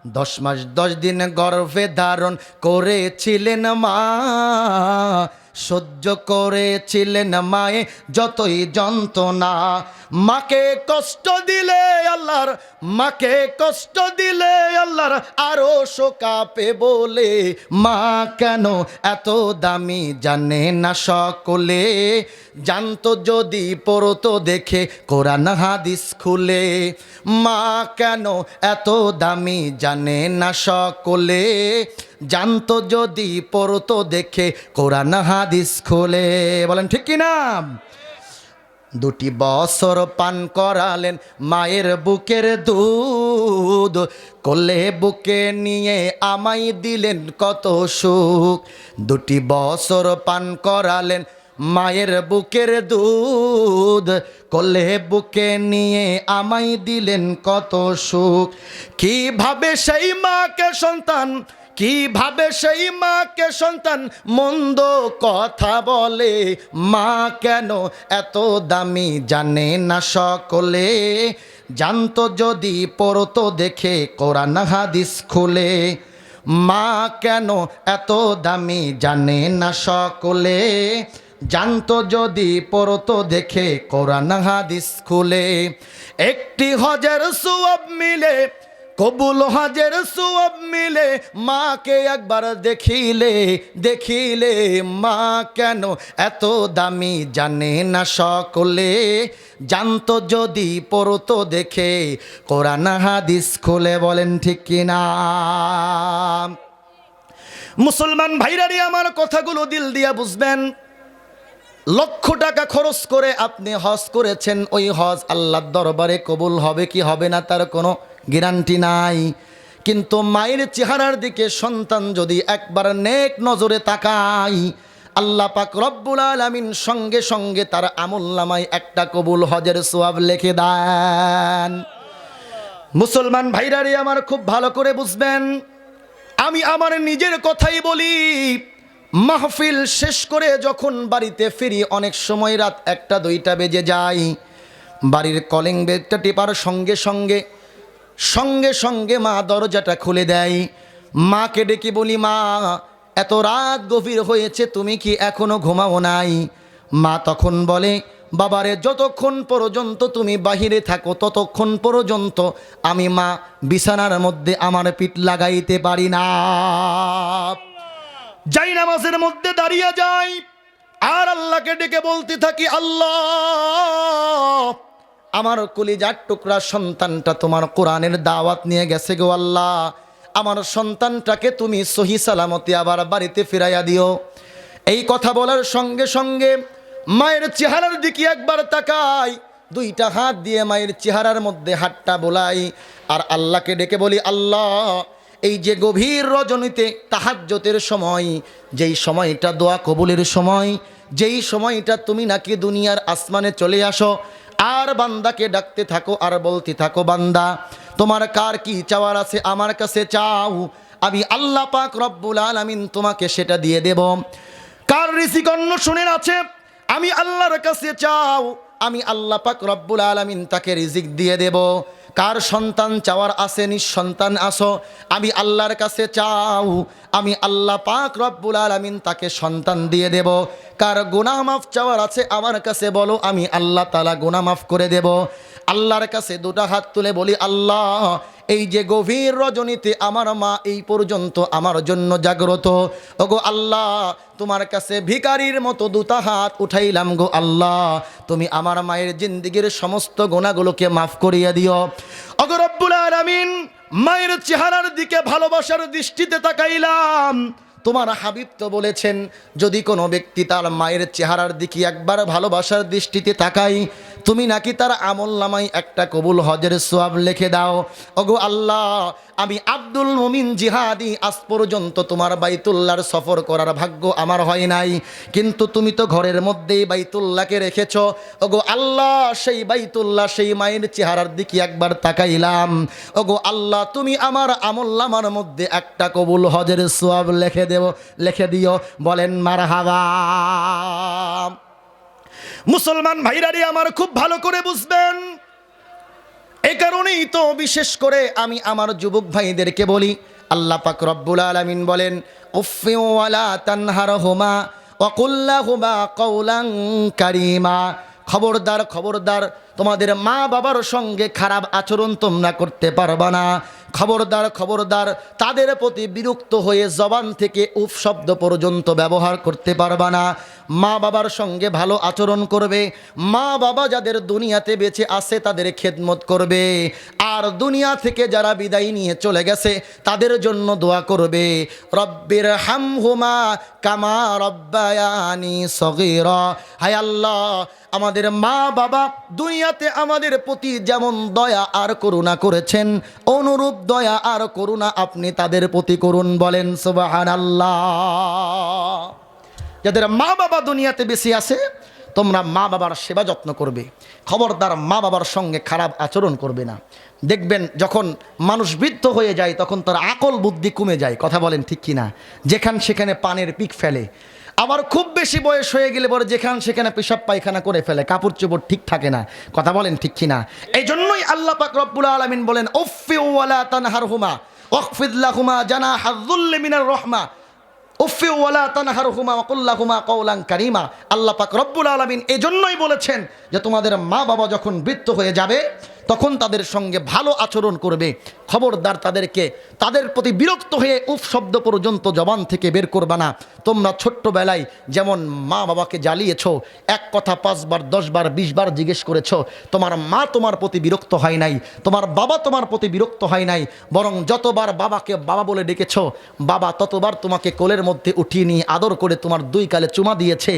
10 মাস 10 দিন গর্ভে ধারণ করেছিলেন মা, সহ্য করেছিলেন মায়ে যতই যন্ত্রণা। মাকে কষ্ট দিলে আল্লাহর, মাকে কষ্ট দিলে আল্লাহর আরো শোকাপে বলে। মা কেন এত দামি জানে না সকলে। জানতো যদি পড়তো দেখে কোরআন হাদিস খুলে। মা কেন এত দামি জানে না সকলে। জানতো যদি পড়তো দেখে কোরআন হাদিস খুলে। বলেন ঠিক কিনা? 2 বছর পান করালেন মায়ের বুকের দুধ, কোলে বুকে নিয়ে আমায় দিলেন কত সুখ। 2 বছর পান করালেন মায়ের বুকের দুধ, কোলে বুকে নিয়ে আমায় দিলেন কত সুখ। কিভাবে সেই মাকে সন্তান, কিভাবে সেই মাকে সন্তান মন্দ কথা বলে। মা কেন এত দামি জানে না সকলে। জানতো যদি পড়তো দেখে কোরআন হাদিস খুলে। মা কেন এত দামি জানে না সকলে। জানতো যদি পড়তো দেখে কোরআন হাদিস খুলে। একটি হজের সওয়াব মিলে, কবুল হজের সওয়াব মিলে, মাকে একবার দেখিলে, দেখিলে মা কেন এত দামি জানে না সকলে। জানতো যদি পড়তো দেখে কোরআন হাদিস খুলে। বলেন ঠিক কিনা? মুসলমান ভাইরারি আমার কথাগুলো দিল দিয়া বুঝবেন। লক্ষ টাকা খরচ করে আপনি হজ করেছেন, ওই হজ আল্লাহর দরবারে কবুল হবে কি হবে না তার কোনো গ্যারান্টি নাই। কিন্তু মায়ের চেহারার দিকে সন্তান যদি একবার নেক নজরে তাকায়, আল্লাহ পাক রব্বুল আলামিন সঙ্গে সঙ্গে তার আমলনামায় একটা কবুল হজের সওয়াব লিখে দেন। মুসলমান ভাইরারে আমার খুব ভালো করে বুঝবেন। আমি আমার নিজের কথাই বলি। মাহফিল শেষ করে যখন বাড়িতে ফিরি, অনেক সময় রাত 1টা 2টা বেজে যায়। বাড়ির কলিং বেলটা টিপার সঙ্গে সঙ্গে সঙ্গে সঙ্গে মা দরজাটা খুলে দেয়। মাকে ডেকে বলি, মা এত রাত গভীর হয়েছে, তুমি কি এখনো ঘুমাও নাই? মা তখন বলে, বাবারে যতক্ষণ পর্যন্ত তুমি বাহিরে থাকো ততক্ষণ পর্যন্ত আমি মা বিছানার মধ্যে আমার পিঠ লাগাইতে পারি না। যাই নামাজের মধ্যে দাঁড়িয়ে যাই আর আল্লাহকে ডেকে বলতে থাকি, আল্লাহ আমার কলিজার টুকরা সন্তানটা তোমার কোরআনের দাওয়াত নিয়ে গেছে গো আল্লাহ, আমার সন্তানটাকে তুমি সহি সালামতে আবার বাড়িতে ফিরাইয়া দিও। এই কথা বলার সঙ্গে সঙ্গে মায়ের চেহারার দিকে একবার তাকাই, 2টা হাত দিয়ে মায়ের চেহারার মধ্যে হাতটা বোলাই আর আল্লাহকে ডেকে বলি, আল্লাহ এই যে গভীর রজনীতে তাহাজ্জুদের সময়, যেই সময়টা দোয়া কবুলের সময়, যেই সময়টা তুমি নাকি দুনিয়ার আসমানে চলে আসো আর বান্দাকে ডাকতে থাকো আর বলতে থাকো, বান্দা তোমার কার কি চাওয়ার আছে আমার কাছে চাও, আমি আল্লাহ পাক রব্বুল আলামিন তোমাকে সেটা দিয়ে দেব। কার রিজিক অন্বেষণের আছে আমি আল্লাহর কাছে চাও, আমি আল্লাহ পাক রব্বুল আলামিন তাকে রিজিক দিয়ে দেব। কার সন্তান চাওয়ার আছে, নিঃসন্তান আসো, আমি আল্লাহর কাছে চাও, আমি আল্লাহ পাক রব্বুল আলামিন তাকে সন্তান দিয়ে দেব। কার গুনাহ মাফ চাওয়ার আছে আমার কাছে বলো, আমি আল্লাহ তাআলা গুনাহ মাফ করে দেব। আল্লাহর কাছে 2টা হাত তুলে বলি, আল্লাহ এই যে গভীর রজনীতে আমার মা এই পর্যন্ত আমার জন্য জাগ্রত, ওগো আল্লাহ তোমার কাছে ভিখারির মতো 2টা হাত উঠাইলাম গো আল্লাহ, তুমি আমার মায়ের জিন্দেগীর সমস্ত গুনাহগুলোকে মাফ করিয়ে দিও। ওগো রব্বুল আলামিন মায়ের চেহারার দিকে ভালোবাসার দৃষ্টিতে তাকাইলাম, তোমার হাবিব তো বলেছেন, যদি কোনো ব্যক্তি তার মায়ের চেহারার দিকে একবার ভালোবাসার দৃষ্টিতে তাকাই, তুমি নাকি তার আমলনামায় একটা কবুল হজের সওয়াব লিখে দাও। ওগো আল্লাহ, আমি আব্দুল মুমিন জিহাদি আজ পর্যন্ত তোমার বাইতুল্লাহর সফর করার ভাগ্য আমার হয় নাই, কিন্তু তুমি তো ঘরের মধ্যেই বাইতুল্লাহকে রেখেছ। ওগো আল্লাহ, সেই বাইতুল্লাহ, সেই মায়ের চেহারার দিকে একবার তাকাইলাম। ওগো আল্লাহ, তুমি আমার আমলনামার মধ্যে একটা কবুল হজের সওয়াব লিখে দিও। বলেন মারহাবা। মুসলমান ভাইরারি আমার খুব ভালো করে বুঝবেন, এই কারণেই তো বিশেষ করে আমি আমার যুবক ভাইদেরকে বলি, আল্লাহ পাক রব্বুল আলামিন বলেন, উফি ওয়ালা তানহারহুমা ওয়া কুল লাহুমা কাওলান কারীমা। খবরদার খবরদার, তোমাদের মা বাবার সঙ্গে খারাপ আচরণ তোমরা করতে পারবা না। খবরদার খবরদার, তাদের প্রতি বিরক্ত হয়ে জবান থেকে উফ শব্দ পর্যন্ত ব্যবহার করতে পারবা না। মা বাবার সঙ্গে ভালো আচরণ করবে। মা বাবা যাদের দুনিয়াতে বেঁচে আছে তাদের খেদমত করবে, আর দুনিয়া থেকে যারা বিদায় নিয়ে চলে গেছে তাদের জন্য দোয়া করবে, রব্বির হামহুমা কামা রব্বায়ানি সগীরা। হায় আল্লাহ, আমাদের মা বাবা দুনিয়াতে আমাদের প্রতি যেমন দয়া আর করুণা করেছেন, অনুরূপ দয়া আর করুণা আপনি তাদের প্রতি করুন। বলেন সুবহানাল্লাহ। যাদের মা বাবা দুনিয়াতে বেশি আছে, তোমরা মা বাবার সেবা যত্ন করবে। খবরদার মা বাবার সঙ্গে খারাপ আচরণ করবে না। দেখবেন যখন মানুষ বৃদ্ধ হয়ে যায় তখন তার আকল বুদ্ধি কমে যায়। কথা বলেন ঠিক কিনা? যেখান সেখানে পানের পিক ফেলে, আবার খুব বেশি বয়স হয়ে গেলে পরে যেখান সেখানে পেশাব পায়খানা করে ফেলে, কাপড় চোপড় ঠিক থাকে না। কথা বলেন ঠিক কিনা? এই জন্যই আল্লাহ পাক রব্বুল আলামিন বলেন, উফি ওয়ালা তানহারহুমা ওয়াখফিদ লাহুমা জানাহায যুল্লি মিনার রাহমা উফি ওয়ালা তানহারহুমা ওয়া কুল লাহুমা কাওলান কারীমা। আল্লাহ পাক রব্বুল আলামিন এই জন্যই বলেছেন যে তোমাদের মা বাবা যখন বৃদ্ধ হয়ে যাবে তখন তাদের সঙ্গে ভালো আচরণ করবে। খবরদার তাদের প্রতি বিরক্ত হয়ে উফ শব্দ পর্যন্ত জবান থেকে বের করবা না। তোমরা ছোট্টবেলায় যেমন মা বাবাকে জ্বালিয়েছো, এক কথা 5 বার 10 বার 20 বার জিজ্ঞেস করেছো, তোমার মা তোমার প্রতি বিরক্ত হয় নাই, তোমার বাবা তোমার প্রতি বিরক্ত হয় নাই, বরং যতবার বাবাকে বাবা বলে ডেকেছো, বাবা ততবার তোমাকে কোলের মধ্যে উঠিয়ে নিয়ে আদর করে তোমার 2 গালে চুমা দিয়েছে।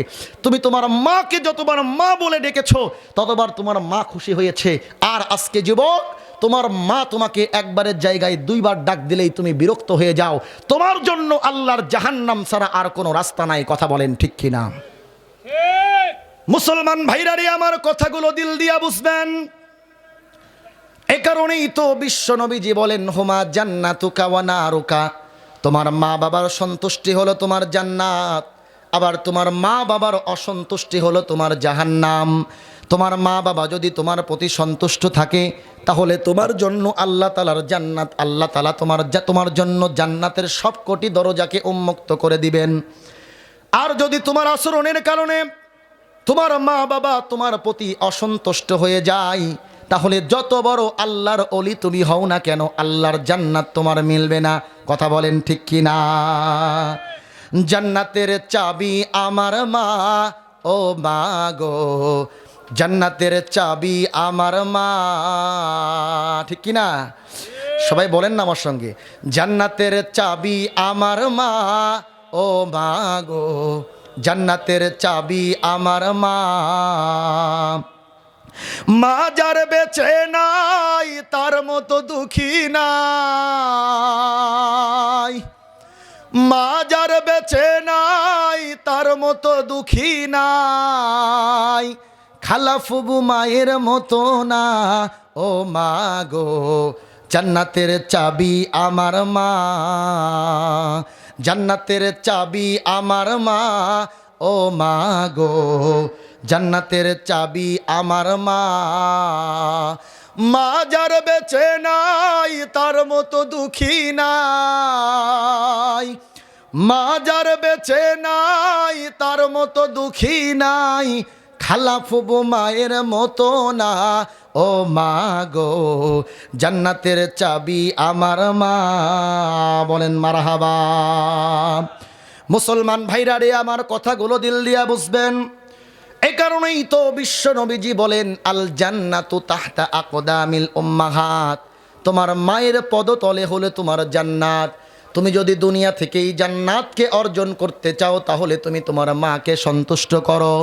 তুমি তোমার মাকে যতবার মা বলে ডেকেছো ততবার তোমার মা খুশি হয়েছে। আর আজকে যুবক, তোমার মা তোমাকে একবারের জায়গায় 2 বার ডাক দিলেই তুমি বিরক্ত হয়ে যাও। তোমার জন্য আল্লাহর জাহান্নাম ছাড়া আর কোনো রাস্তা নাই। কথা বলেন ঠিক কিনা? মুসলমান ভাইরারে আমার কথাগুলো দিল দিয়া বুঝবেন। এই কারণেই তো বিশ্ব নবীজি বলেন, হুমা জান্নাতুকা ওয়া নারুকা। তোমার মা বাবার সন্তুষ্টি হলো তোমার জান্নাত, আবার তোমার মা বাবার অসন্তুষ্টি হলো তোমার জাহান্নাম। তোমার মা বাবা যদি তোমার প্রতি সন্তুষ্ট থাকে তাহলে তোমার জন্য আল্লাহ তাআলার জান্নাত, আল্লাহ তাআলা তোমার জন্য জান্নাতের সবকটি দরজাকে উন্মুক্ত করে দিবেন। আর যদি তোমার আচরণের কারণে তোমার মা বাবা তোমার প্রতি অসন্তুষ্ট হয়ে যায়, তাহলে যত বড় আল্লাহর ওলি তুমি হও না কেন, আল্লাহর জান্নাত তোমার মিলবে না। কথা বলেন ঠিক কি না? জান্নাতের চাবি আমার মা, ও মা গো, জান্নাতের চাবি আমার মা। ঠিক কি না? সবাই বলেন না আমার সঙ্গে, জান্নাতের চাবি আমার মা, ও মা গো, জান্নাতের চাবি আমার মা। মা যার বেঁচে নাই তার মতো দুঃখী নাই, মা যার বেঁচে নাই তার মতো দুঃখী নাই, খালা ফুবু মায়ের মতো না, ও মা গো, জান্নাতের চাবি আমার মা, জান্নাতের চাবি আমার মা, ও মা গো, জান্নাতের চাবি আমার মা। মা যার বেঁচে নাই তার মতো দুঃখী নাই, মা যার বেঁচে নাই তার মতো দুঃখী নাই, খালা ফুবু মায়ের মতো না, ও মা গো, জান্নাতের চাবি আমার মা। বলেন মারহাবা। মুসলমান ভাইরা রে, আমার কথাগুলো দিল দিয়া বুঝবেন। এই কারণেই তো বিশ্ব নবীজি বলেন, আল জান্নাতু তাহতা আকদামিল উম্মাহাত। তোমার মায়ের পদতলে হলে তোমার জান্নাত। তুমি যদি দুনিয়া থেকেই জান্নাতকে অর্জন করতে চাও তাহলে তুমি তোমার মাকে সন্তুষ্ট করো,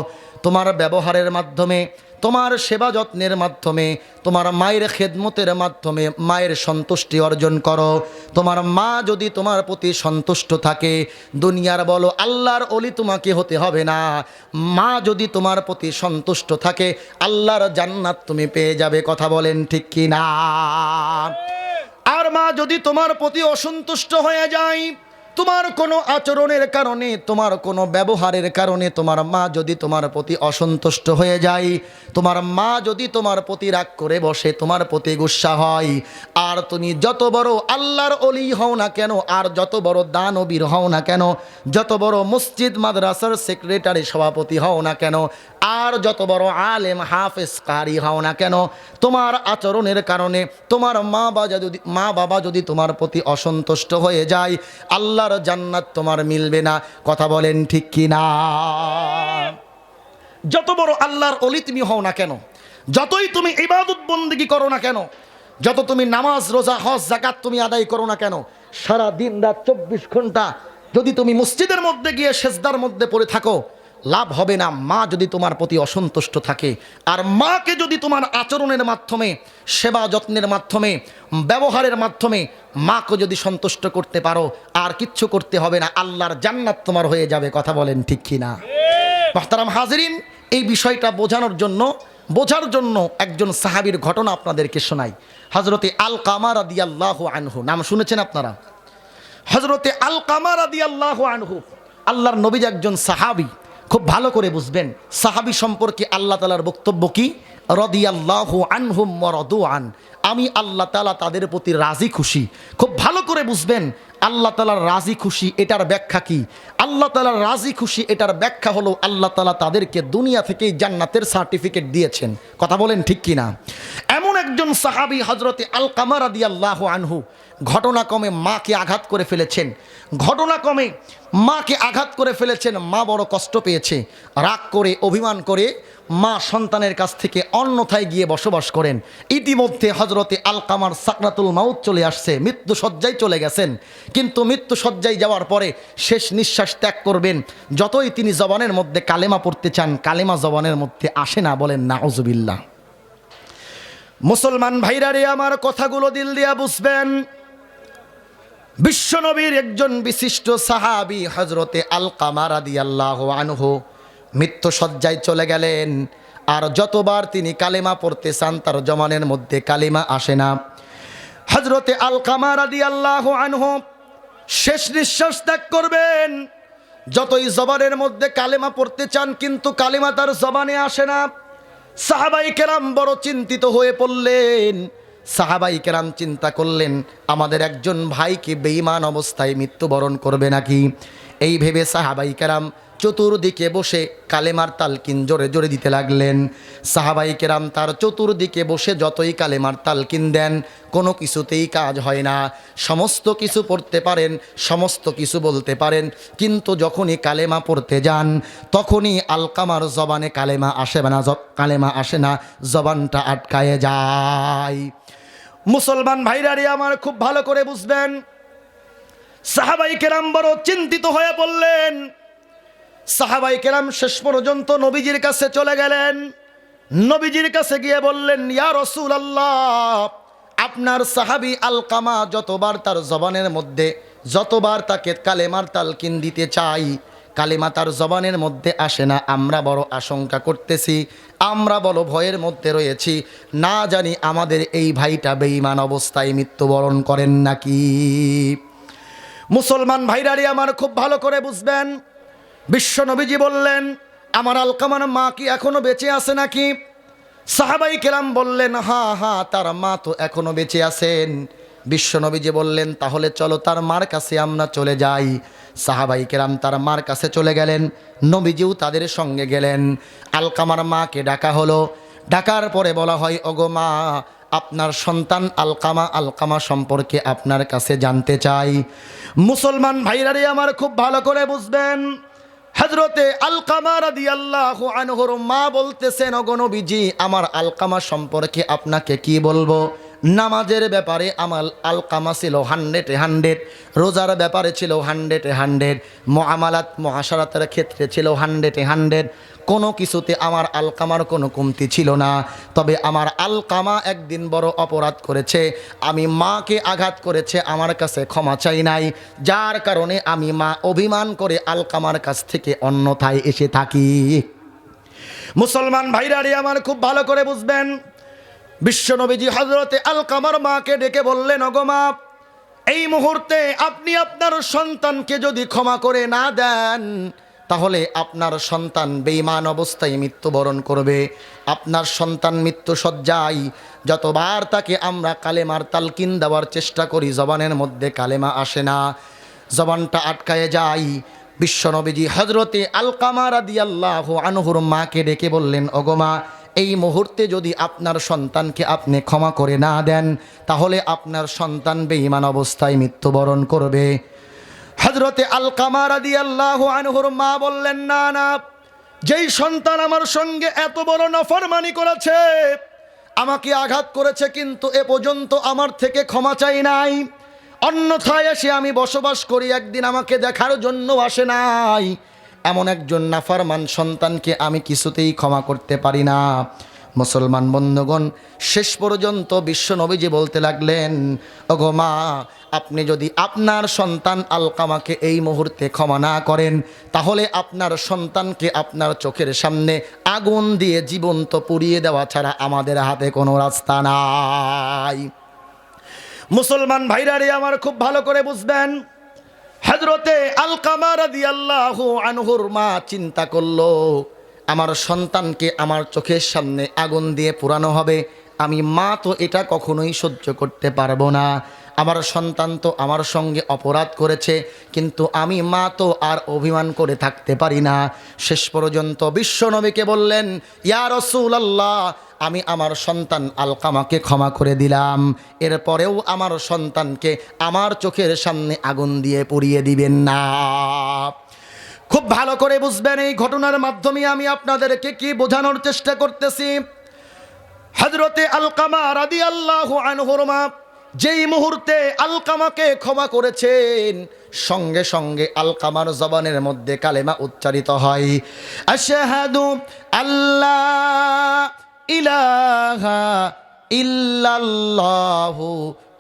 তোমার ব্যবহারের মাধ্যমে, তোমার সেবা যত্নের মাধ্যমে, তোমার মায়ের খেদমতের মাধ্যমে মায়ের সন্তুষ্টি অর্জন করো। তোমার মা যদি তোমার প্রতি সন্তুষ্ট থাকে, দুনিয়ার বলো আল্লাহর ওলি তোমাকে হতে হবে না। মা যদি তোমার প্রতি সন্তুষ্ট থাকে, আল্লাহর জান্নাত তুমি পেয়ে যাবে। কথা বলেন ঠিক কি না? আর মা যদি তোমার প্রতি অসন্তুষ্ট হয়ে যায়, তোমার কোনো আচরণের কারণে, তোমার কোনো ব্যবহারের কারণে তোমার মা যদি তোমার প্রতি অসন্তুষ্ট হয়ে যায়, তোমার মা যদি তোমার প্রতি রাগ করে বসে, তোমার প্রতি গুসা হয়, আর তুমি যত বড় আল্লাহর ওলি হও না কেন, আর যত বড় দানবীর হও না কেন, যত বড় মসজিদ মাদ্রাসার সেক্রেটারি সভাপতি হও না কেন, আর যত বড় আলেম হাফেজ কারি হও না কেন, তোমার আচরণের কারণে তোমার মা বাবা যদি তোমার প্রতি অসন্তুষ্ট হয়ে যায়, আল্লাহর জান্নাত তোমার মিলবে না। কথা বলেন ঠিক কি না? যত বড় আল্লাহর ওলি তুমি হও না কেন, যতই তুমি ইবাদত বন্দেগী করো না কেন, যত তুমি নামাজ রোজা হজ যাকাত তুমি আদায় করো না কেন, সারা দিন রাত 24 ঘন্টা যদি তুমি মসজিদের মধ্যে গিয়ে সেজদার মধ্যে পড়ে থাকো, লাভ হবে না মা যদি তোমার প্রতি অসন্তুষ্ট থাকে। আর মাকে যদি তোমার আচরণের মাধ্যমে, সেবা যত্নের মাধ্যমে, ব্যবহারের মাধ্যমে মাকে যদি সন্তুষ্ট করতে পারো, আর কিচ্ছু করতে হবে না, আল্লাহর জান্নাত তোমার হয়ে যাবে। কথা বলেন ঠিক কি না? মুহতারাম হাজিরিন, এই বিষয়টা বোঝার জন্য একজন সাহাবীর ঘটনা আপনাদেরকে শোনাই। হযরতে আলকামা রাদিয়াল্লাহু আনহু, নাম শুনেছেন আপনারা? হযরতে আলকামা রাদিয়াল্লাহু আনহু আল্লাহর নবীর একজন সাহাবী। খুব ভালো করে বুঝবেন সাহাবী সম্পর্কে আল্লাহ তাআলার বক্তব্য কি। রাদিয়াল্লাহু আনহুম ওয়া রাদু আন, আমি আল্লাহ তাআলা তাদের প্রতি রাজি খুশি। খুব ভালো করে বুঝবেন আল্লাহ তাআলার রাজি খুশি এটার ব্যাখ্যা কি। আল্লাহ তাআলার রাজি খুশি এটার ব্যাখ্যা হলো আল্লাহ তাআলা তাদেরকে দুনিয়া থেকেই জান্নাতের সার্টিফিকেট দিয়েছেন। কথা বলেন ঠিক কি না? এমন একজন সাহাবী হযরতে আলকামা রাদিয়াল্লাহু আনহু ঘটনাক্রমে মাকে আঘাত করে ফেলেছেন। মা বড় কষ্ট পেয়েছে, রাগ করে, অভিমান করে মা সন্তানের কাছ থেকে অন্যথায় গিয়ে বসবাস করেন। ইতিমধ্যে হযরতে আলকামার সাকরাতুল মাউত চলে আসছে, মৃত্যু শয্যায় চলে গেছেন। কিন্তু মৃত্যু শয্যায় যাওয়ার পরে শেষ নিঃশ্বাস ত্যাগ করবেন, যতই তিনি জবানের মধ্যে কালেমা পড়তে চান, কালেমা জবানের মধ্যে আসে না। বলেন নাউজুবিল্লাহ। মুসলমান ভাইরা রে, আমার কথাগুলো দিল দিয়া বুঝবেন। বিশ্বনবীর একজন বিশিষ্ট সাহাবী হযরতে আলকামা রাদিয়াল্লাহু আনহু মৃত্যু শয্যায় চলে গেলেন। আর যতবার তিনি কালেমা পড়তে চান, তার জবানের মধ্যে কালেমা আসে না। হযরতে আলকামা রাদিয়াল্লাহু আনহু শেষ নিঃশ্বাস ত্যাগ করবেন, যতই জবানের মধ্যে কালেমা পড়তে চান, কিন্তু কালেমা তার জবানে আসে না। সাহাবাই কেরাম বড় চিন্তিত হয়ে পড়লেন। সাহাবাই কেরাম চিন্তা করলেন, আমাদের একজন ভাইকে বেঈমান অবস্থায় মৃত্যুবরণ করবে নাকি। এই ভেবে সাহাবাই কেরাম চতুর্দিকে বসে কালেমার তালকিন জোরে জোরে দিতে লাগলেন। সাহাবাই কেরাম তার চতুর্দিকে বসে যতই কালেমার তালকিন দেন, কোনো কিছুতেই কাজ হয় না। সমস্ত কিছু পড়তে পারেন, সমস্ত কিছু বলতে পারেন, কিন্তু যখনই কালেমা পড়তে যান, তখনই আলকামার জবানে কালেমা আসে না, জবানটা আটকায়ে যায়। মুসলমান ভাইরা রে, আমার খুব ভালো করে বুঝবেন, সাহাবাই কেরাম বড় চিন্তিত হয়ে পড়লেন। সাহাবাই কেরাম শেষ পর্যন্ত নবীজির কাছে চলে গেলেন। নবীজির কাছে গিয়ে বললেন, ইয়া রাসূলুল্লাহ, আপনার সাহাবী আলকামা যতবার তার জবানের মধ্যে, যতবার তাকে কালেমার তালকিন দিতে চাই, কালেমা তার জবানের মধ্যে আসে না। আমরা বড় আশঙ্কা করতেছি, আমরা বড় ভয়ের মধ্যে রয়েছি, না জানি আমাদের এই ভাইটা বেঈমান অবস্থায় মৃত্যুবরণ করেন নাকি। মুসলমান ভাইরারি আমার খুব ভালো করে বুঝবেন, বিশ্ব নবীজি বললেন, আমার আলকামার মা কি এখনো বেঁচে আছে নাকি? সাহাবাই কেরাম বললেন, হ্যাঁ, তার মা তো এখনো বেঁচে আছেন। বিশ্ব নবীজি বললেন, তাহলে চলো তার মার কাছে আমরা চলে যাই। সাহাবাই কেরাম তার মার কাছে চলে গেলেন, নবীজিও তাদের সঙ্গে গেলেন। আলকামার মাকে ডাকা হলো। ডাকার পরে বলা হয়, ওগো মা, আপনার সন্তান আলকামা সম্পর্কে আপনার কাছে জানতে চাই। মুসলমান ভাইরারে আমার খুব ভালো করে বুঝবেন, হযরতে আলকামা রাদিয়াল্লাহু আনহুর মা বলতেছেন, ওগো নবীজি, আমার আলকামা সম্পর্কে আপনাকে কি বলবো? নামাজের ব্যাপারে আমার আলকামা ছিল 100-100, রোজার ব্যাপারে ছিল 100-100, মুআমালাত মুআশারাতের ক্ষেত্রে ছিল 100-100। কোনো কিছুতে আমার আলকামার কোনো কমতি ছিল না। তবে আমার আলকামা একদিন বড় অপরাধ করেছে, আমি মাকে আঘাত করেছে, আমার কাছে ক্ষমা চাই নাই, যার কারণে আমি মা অভিমান করে আলকামার কাছ থেকে অন্যথায় এসে থাকি। মুসলমান ভাইরারে আমার খুব ভালো করে বুঝবেন, বিশ্বনবীজি হযরতে আলকামার মাকে ডেকে বললেন, ওগো মা, এই মুহূর্তে আপনি আপনার সন্তানকে যদি ক্ষমা করে না দেন, তাহলে আপনার সন্তান বেঈমান অবস্থায় মৃত্যুবরণ করবে। আপনার সন্তান মৃত্যুশয্যায়, যতবার তাকে আমরা কালেমার তালকিন দেওয়ার চেষ্টা করি, জবানের মধ্যে কালেমা আসে না, জবানটা আটকায় যায়। বিশ্বনবীজি হযরতে আলকামা রাদিয়াল্লাহু আনহুর মাকে ডেকে বললেন, ওগো মা, এই মুহূর্তে যদি আপনার সন্তানকে আপনি ক্ষমা করে না দেন, তাহলে আপনার সন্তান বেঈমান অবস্থায় মৃত্যুবরণ করবে। হযরতে আলকামা রাদিয়াল্লাহু আনহুর মা বললেন, না না, যেই সন্তান আমার সঙ্গে এত বড় নাফরমানি করেছে, আমাকে আঘাত করেছে, কিন্তু এ পর্যন্ত আমার থেকে ক্ষমা চাই নাই, অন্যথায় এসে আমি বসবাস করি, একদিন আমাকে দেখার জন্য আসে নাই, এমন একজন নাফরমান সন্তানকে আমি কিছুতেই ক্ষমা করতে পারি না। মুসলমান বন্ধুগণ, শেষ পর্যন্ত বিশ্বনবীজি বলতে লাগলেন, ওগো মা, আপনি যদি আপনার সন্তান আলকামাকে এই মুহূর্তে ক্ষমা না করেন, তাহলে আপনার সন্তানকে আপনার চোখের সামনে আগুন দিয়ে জীবন্ত পুড়িয়ে দেওয়া ছাড়া আমাদের হাতে কোনো রাস্তা নাই। মুসলমান ভাইরারে আমার খুব ভালো করে বুঝবেন, হযরতে আলকামা রাদিয়াল্লাহু আনহুর মা চিন্তা করলো, আমার সন্তানকে আমার চোখের সামনে আগুন দিয়ে পোড়ানো হবে, আমি মা তো এটা কখনোই সহ্য করতে পারবো না। আমার সন্তান তো আমার সঙ্গে অপরাধ করেছে, কিন্তু আমি মা তো আর অভিমান করে থাকতে পারি না। শেষ পর্যন্ত বিশ্বনবীকে বললেন, ইয়া রাসূলুল্লাহ, আমি আমার সন্তান আলকামাকে ক্ষমা করে দিলাম, এরপরেও আমার সন্তানকে আমার চোখের সামনে আগুন দিয়ে পুড়িয়ে দিবেন না। খুব ভালো করে বুঝবেন, এই ঘটনার মাধ্যমে আমি আপনাদেরকে কি বোঝানোর চেষ্টা করতেছি। হযরতে আলকামা রাদিয়াল্লাহু আনহুর মা যেই মুহূর্তে আলকামাকে ক্ষমা করেছেন, সঙ্গে সঙ্গে আলকামার জবানের মধ্যে কালেমা উচ্চারিত হয়, আশহাদু আল্লাহ ইলাহা ইল্লাল্লাহু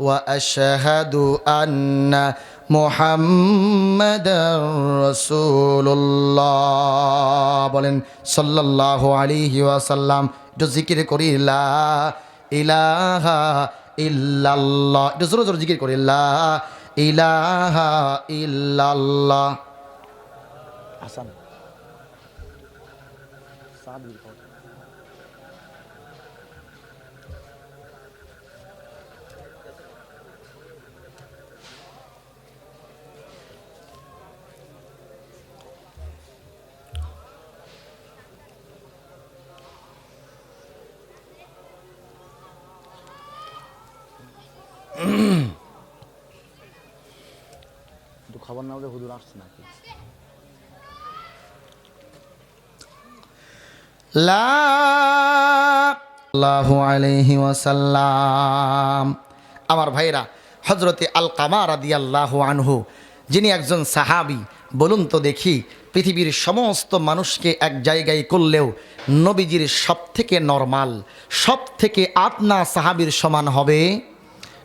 ওয়া আশহাদু আন্না মুহাম্মাদার রাসূলুল্লাহ। বলেন সাল্লাল্লাহু আলাইহি ওয়াসাল্লাম। একটু জিকির করি, লা ইলাহা ইল্লাল্লাহ, একটু জোরে জোরে জিকির করি, লা ইলাহা ইল্লাল্লাহ। আসান খাবার না হলে হুজুর আসছে নাকি? সাল্লাল্লাহু আলাইহি ওয়াসাল্লাম। আমার ভাইরা, হযরতে আলকামা রাদিয়াল্লাহু আনহু যিনি একজন সাহাবী, বলুন তো দেখি, পৃথিবীর সমস্ত মানুষকে এক জায়গায় করলেও নবীজির সবথেকে নরমাল, সবথেকে আপনা সাহাবীর সমান হবে?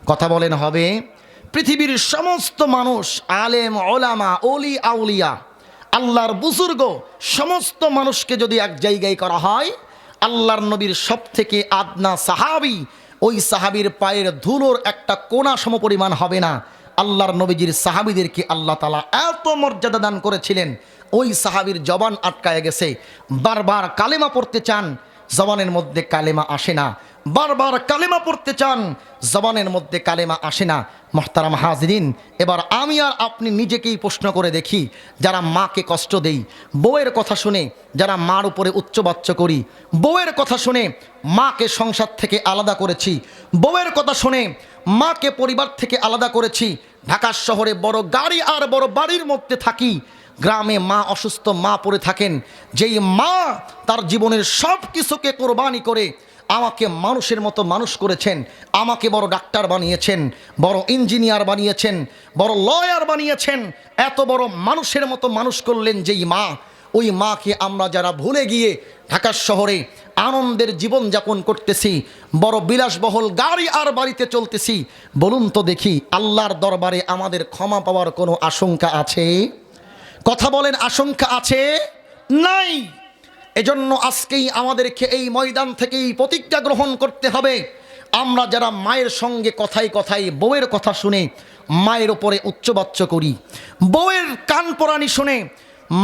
কথা বলেন, হবে? পৃথিবীর সমস্ত মানুষ, আলেম ওলামা ওলি আউলিয়া আল্লাহর বুজুর্গ, সমস্ত মানুষকে যদি এক জায়গায় করা হয়, আল্লাহর নবীর সবথেকে আদনা সাহাবী, ওই সাহাবীর পায়ের ধুলোর একটা কোনা সমপরিমাণ হবে না। আল্লাহর নবীজির সাহাবীদেরকে আল্লাহ তাআলা এত মর্যাদা দান করেছিলেন, ওই সাহাবীর জবান আটকায় গেছে, বারবার কালেমা পড়তে চান, জবানের মধ্যে কালেমা আসে না, বারবার কালেমা পড়তে চান, জবানের মধ্যে কালেমা আসে না। মুহতারাম হাজরিন, এবার আমি আর আপনি নিজেকেই প্রশ্ন করে দেখি, যারা মাকে কষ্ট দেই, বউয়ের কথা শুনে যারা মার উপরে উচ্চবাচ্য করি, বউয়ের কথা শুনে মাকে সংসার থেকে আলাদা করেছি, বউয়ের কথা শুনে মাকে পরিবার থেকে আলাদা করেছি, ঢাকা শহরে বড় গাড়ি আর বড় বাড়ির মধ্যে থাকি, গ্রামে মা অসুস্থ, মা পড়ে থাকেন, যেই মা তার জীবনের সব কিছুকে কোরবানি করে আমাকে মানুষের মতো মানুষ করেছেন, আমাকে বড় ডাক্তার বানিয়েছেন, বড় ইঞ্জিনিয়ার বানিয়েছেন, বড় লয়ার বানিয়েছেন, এত বড় মানুষের মতো মানুষ করলেন যেই মা, ওই মাকে আমরা যারা ভুলে গিয়ে ঢাকা শহরে আনন্দের জীবন যাপন করতেছি, বড় বিলাসবহুল গাড়ি আর বাড়িতে চলতেছি, বলুন তো দেখি আল্লাহর দরবারে আমাদের ক্ষমা পাওয়ার কোনো আশঙ্কা আছে? কথা বলেন, আশঙ্কা আছে? নাই। এজন্য আজকেই আমাদেরকে এই ময়দান থেকেই প্রতিজ্ঞা গ্রহণ করতে হবে, আমরা যারা মায়ের সঙ্গে কথায় কথায় বউয়ের কথা শুনে মায়ের ওপরে উচ্চবাচ্য করি, বউয়ের কান পরানি শুনে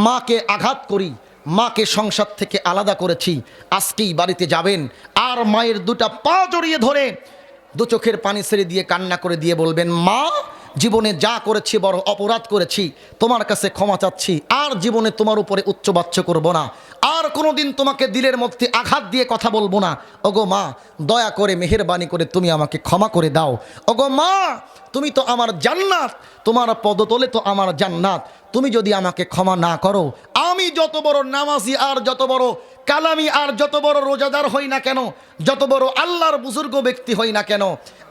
মাকে আঘাত করি, মাকে সংসার থেকে আলাদা করেছি, আজকেই বাড়িতে যাবেন আর মায়ের দুটা পা জড়িয়ে ধরে দু চোখের পানি ছেড়ে দিয়ে কান্না করে দিয়ে বলবেন, মা জীবনে যা করেছি বড় অপরাধ করেছি, তোমার কাছে ক্ষমা চাচ্ছি, আর জীবনে তোমার উপরে উচ্চবাচ্য করব না, আর কোনোদিন তোমাকে দিলের মধ্যে আঘাত দিয়ে কথা বলবো না। ওগো মা, দয়া করে মেহেরবানি করে তুমি আমাকে ক্ষমা করে দাও। ওগো মা, তুমি তো আমার জান্নাত, তোমার পদতলে তো আমার জান্নাত, তুমি যদি আমাকে ক্ষমা না করো, আমি যত বড় নামাজি আর যত বড় কালামি আর যত বড় রোজাদার হই না কেন, যত বড় আল্লাহর বুজুর্গ ব্যক্তি হই না কেন,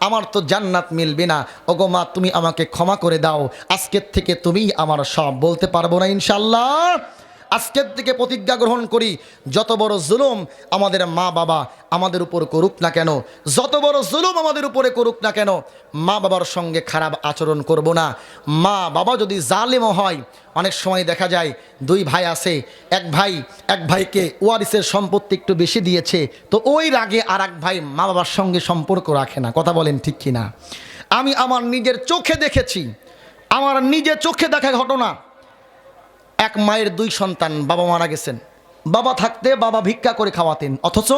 আমার তো জান্নাত মিলবে না। ওগো মা, তুমি আমাকে ক্ষমা করে দাও, আজকের থেকে তুমিই আমার সব। বলতে পারবো না ইনশাল্লাহ? আজকের থেকে প্রতিজ্ঞা গ্রহণ করি, যত বড় জুলুম আমাদের মা বাবা আমাদের উপর করুক না কেন, যত বড় জুলুম আমাদের উপরে করুক না কেন, মা বাবার সঙ্গে খারাপ আচরণ করব না। মা বাবা যদি জালেমও হয়, অনেক সময় দেখা যায় দুই ভাই আছে, এক ভাইকে ওয়ারিসের সম্পত্তি একটু বেশি দিয়েছে, তো ওই রাগে আর এক ভাই মা বাবার সঙ্গে সম্পর্ক রাখে না। কথা বলেন ঠিক কিনা? আমি আমার নিজের চোখে দেখেছি, আমার নিজের চোখে দেখা ঘটনা। এক মায়ের দুই সন্তান, বাবা মারা গেছেন, বাবা থাকতে বাবা ভিক্ষা করে খাওয়াতেন, অথচ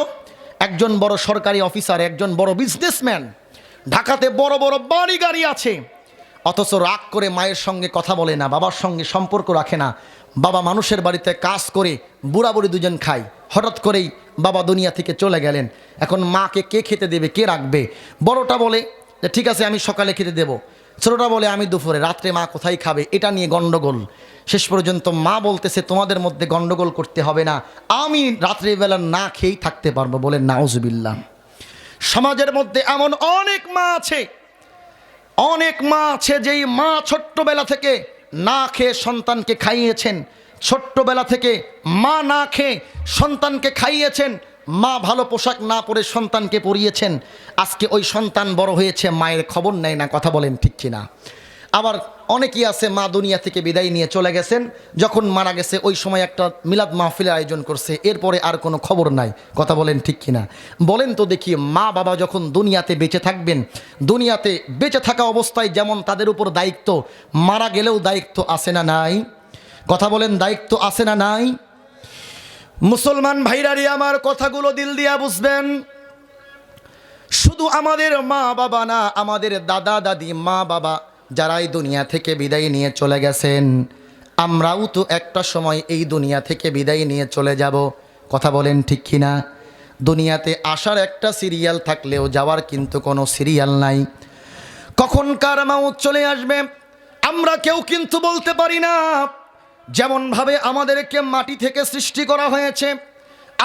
একজন বড় সরকারি অফিসার, একজন বড় বিজনেসম্যান, ঢাকাতে বড় বড় বাড়ি গাড়ি আছে, অথচ রাগ করে মায়ের সঙ্গে কথা বলে না, বাবার সঙ্গে সম্পর্ক রাখে না। বাবা মানুষের বাড়িতে কাজ করে বুড়া বুড়ি দুজন খায়, হঠাৎ করেই বাবা দুনিয়া থেকে চলে গেলেন। এখন মাকে কে খেতে দেবে, কে রাখবে? বড়টা বলে যে ঠিক আছে আমি সকালে খেতে দেবো, ছোটটা বলে আমি দুপুরে, রাত্রে মা কোথায় খাবে, এটা নিয়ে গন্ডগোল। শেষ পর্যন্ত মা বলতেছে তোমাদের মধ্যে গন্ডগোল করতে হবে না, আমি রাত্রিবেলা না খেয়েই থাকতে পারবো। বলেন নাউজুবিল্লাহ। সমাজের মধ্যে এমন অনেক মা আছে, অনেক মা আছে যেই মা ছোট্টবেলা থেকে না খেয়ে সন্তানকে খাইয়েছেন, ছোট্টবেলা থেকে মা না খেয়ে সন্তানকে খাইয়েছেন, মা ভালো পোশাক না পরে সন্তানকে পরিয়েছেন, আজকে ওই সন্তান বড় হয়েছে, মায়ের খবর নেয় না। কথা বলেন ঠিক কিনা? আবার অনেকেই আছে মা দুনিয়া থেকে বিদায় নিয়ে চলে গেছেন, যখন মারা গেছে ওই সময় একটা মিলাদ মাহফিলের আয়োজন করছে, এরপরে আর কোনো খবর নাই। কথা বলেন ঠিক কিনা? বলেন তো দেখি, মা বাবা যখন দুনিয়াতে বেঁচে থাকবেন, দুনিয়াতে বেঁচে থাকা অবস্থায় যেমন তাদের উপর দায়িত্ব, মারা গেলেও দায়িত্ব আছে না নাই? কথা বলেন, দায়িত্ব আছে না নাই? মুসলমান ভাইরারি আমার কথাগুলো দিল দিয়া বুঝবেন, শুধু আমাদের মা বাবা না, আমাদের দাদা দাদি মা বাবা যারাই দুনিয়া থেকে বিদায় নিয়ে চলে গেছেন, আমরাও তো একটা সময় এই দুনিয়া থেকে বিদায় নিয়ে চলে যাব। কথা বলেন ঠিক কিনা? দুনিয়াতে আসার একটা সিরিয়াল থাকলেও যাওয়ার কিন্তু কোনো সিরিয়াল নাই। কখন কার মাউত চলে আসবে আমরা কেউ কিন্তু বলতে পারি না। যেমনভাবে আমাদেরকে মাটি থেকে সৃষ্টি করা হয়েছে,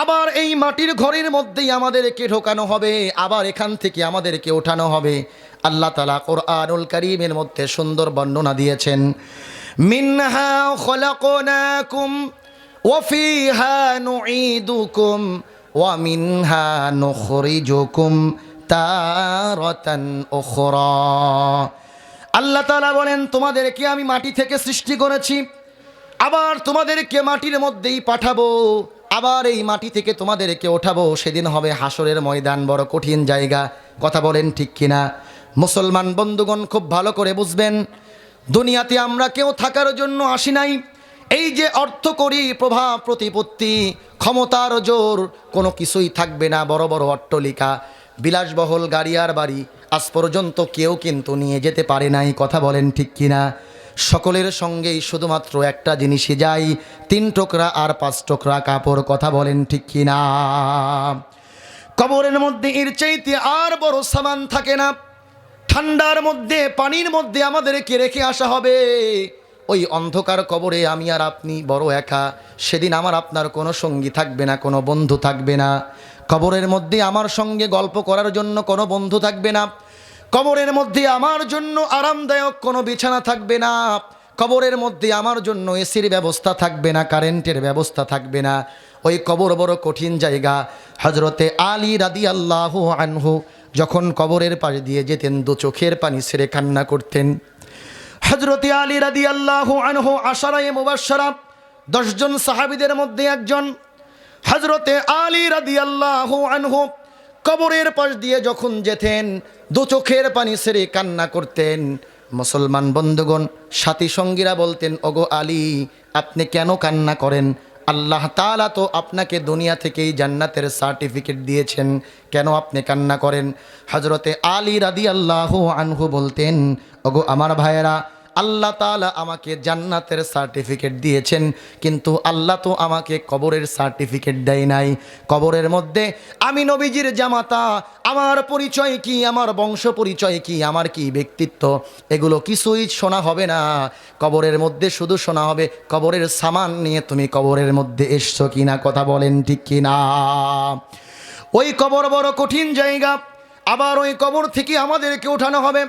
আবার এই মাটির ঘরের মধ্যেই আমাদেরকে ঢোকানো হবে, আবার এখান থেকে আমাদেরকে ওঠানো হবে। আল্লাহ তাআলা কোরআনুল কারীমের মধ্যে সুন্দর বর্ণনা দিয়েছেন, মিনহা খলাকনাকুম ওয়া ফিহা নুঈদুকুম ওয়া মিনহা নুখরিজুকুম তারাতান উখরা। আল্লাহ তাআলা বলেন, তোমাদেরকে আমি মাটি থেকে সৃষ্টি করেছি, আবার তোমাদেরকে মাটির মধ্যেই পাঠাবো, আবার এই মাটি থেকে তোমাদেরকে ওঠাবো। সেদিন হবে হাসরের ময়দান, বড় কঠিন জায়গা। কথা বলেন ঠিক কিনা? মুসলমান বন্ধুগণ খুব ভালো করে বুঝবেন, দুনিয়াতে আমরা কেউ থাকার জন্য আসি নাই। এই যে অর্থ করি, প্রভাব প্রতিপত্তি, ক্ষমতার জোর, কোনো কিছুই থাকবে না। বড় বড় অট্টালিকা, বিলাসবহুল গাড়ি আর বাড়ি আজ পর্যন্ত কেউ কিন্তু নিয়ে যেতে পারে নাই। কথা বলেন ঠিক কিনা? সকলের সঙ্গেই শুধুমাত্র একটা জিনিসই যায়, 3 টুকরা আর 5 টুকরা কাপড়। কথা বলেন ঠিক কিনা? কবরের মধ্যে এর চাইতে আর বড় সামান থাকে না। ঠান্ডার মধ্যে, পানির মধ্যে আমাদেরকে রেখে আসা হবে। ওই অন্ধকার কবরে আমি আর আপনি বড় একা। সেদিন আমার আপনার কোনো সঙ্গী থাকবে না, কোনো বন্ধু থাকবে না। কবরের মধ্যে আমার সঙ্গে গল্প করার জন্য কোনো বন্ধু থাকবে না। কবরের মধ্যে আমার জন্য আরামদায়ক কোনো বিছানা থাকবে না। কবরের মধ্যে আমার জন্য এসির ব্যবস্থা থাকবে না, কারেন্টের ব্যবস্থা থাকবে না। ওই কবর বড় কঠিন জায়গা। হযরতে আলী রাদিয়াল্লাহু আনহু যখন কবরের পাশ দিয়ে যেতেন, দু চোখের পানি ছেড়ে কান্না করতেন। হযরতে আলী রাদিয়াল্লাহু আনহু আশারায়ে মুবাশশারা 10 জন সাহাবীদের মধ্যে একজন। হযরতে আলী রাদিয়াল্লাহু আনহু কবরের পাশ দিয়ে যখন যেতেন, দু চোখের পানি ছেড়ে কান্না করতেন। মুসলমান বন্ধুগণ, সাথী সঙ্গীরা বলতেন, ওগো আলী, আপনি কেন কান্না করেন? আল্লাহ তাআলা তো আপনাকে দুনিয়া থেকেই জান্নাতের সার্টিফিকেট দিয়েছেন, কেন আপনি কান্না করেন? হযরতে আলী রাদিয়াল্লাহু আনহু বলতেন, ওগো আমার ভাইয়েরা, আল্লাহ তাআলা আমাকে জান্নাতের সার্টিফিকেট দিয়েছেন, কিন্তু আল্লাহ তো আমাকে কবরের সার্টিফিকেট দেয় নাই। কবরের মধ্যে আমি নবীজির জামাতা, আমার পরিচয় কি, আমার বংশ পরিচয় কি, আমার কি ব্যক্তিত্ব, এগুলো কিছুই শোনা হবে না। কবরের মধ্যে শুধু শোনা হবে কবরের সামান নিয়ে তুমি কবরের মধ্যে এসছো কিনা। কথা বলেন ঠিক কিনা? ওই কবর বড় কঠিন জায়গা। আবার ওই কবর থেকে আমাদেরকে ওঠানো হবে,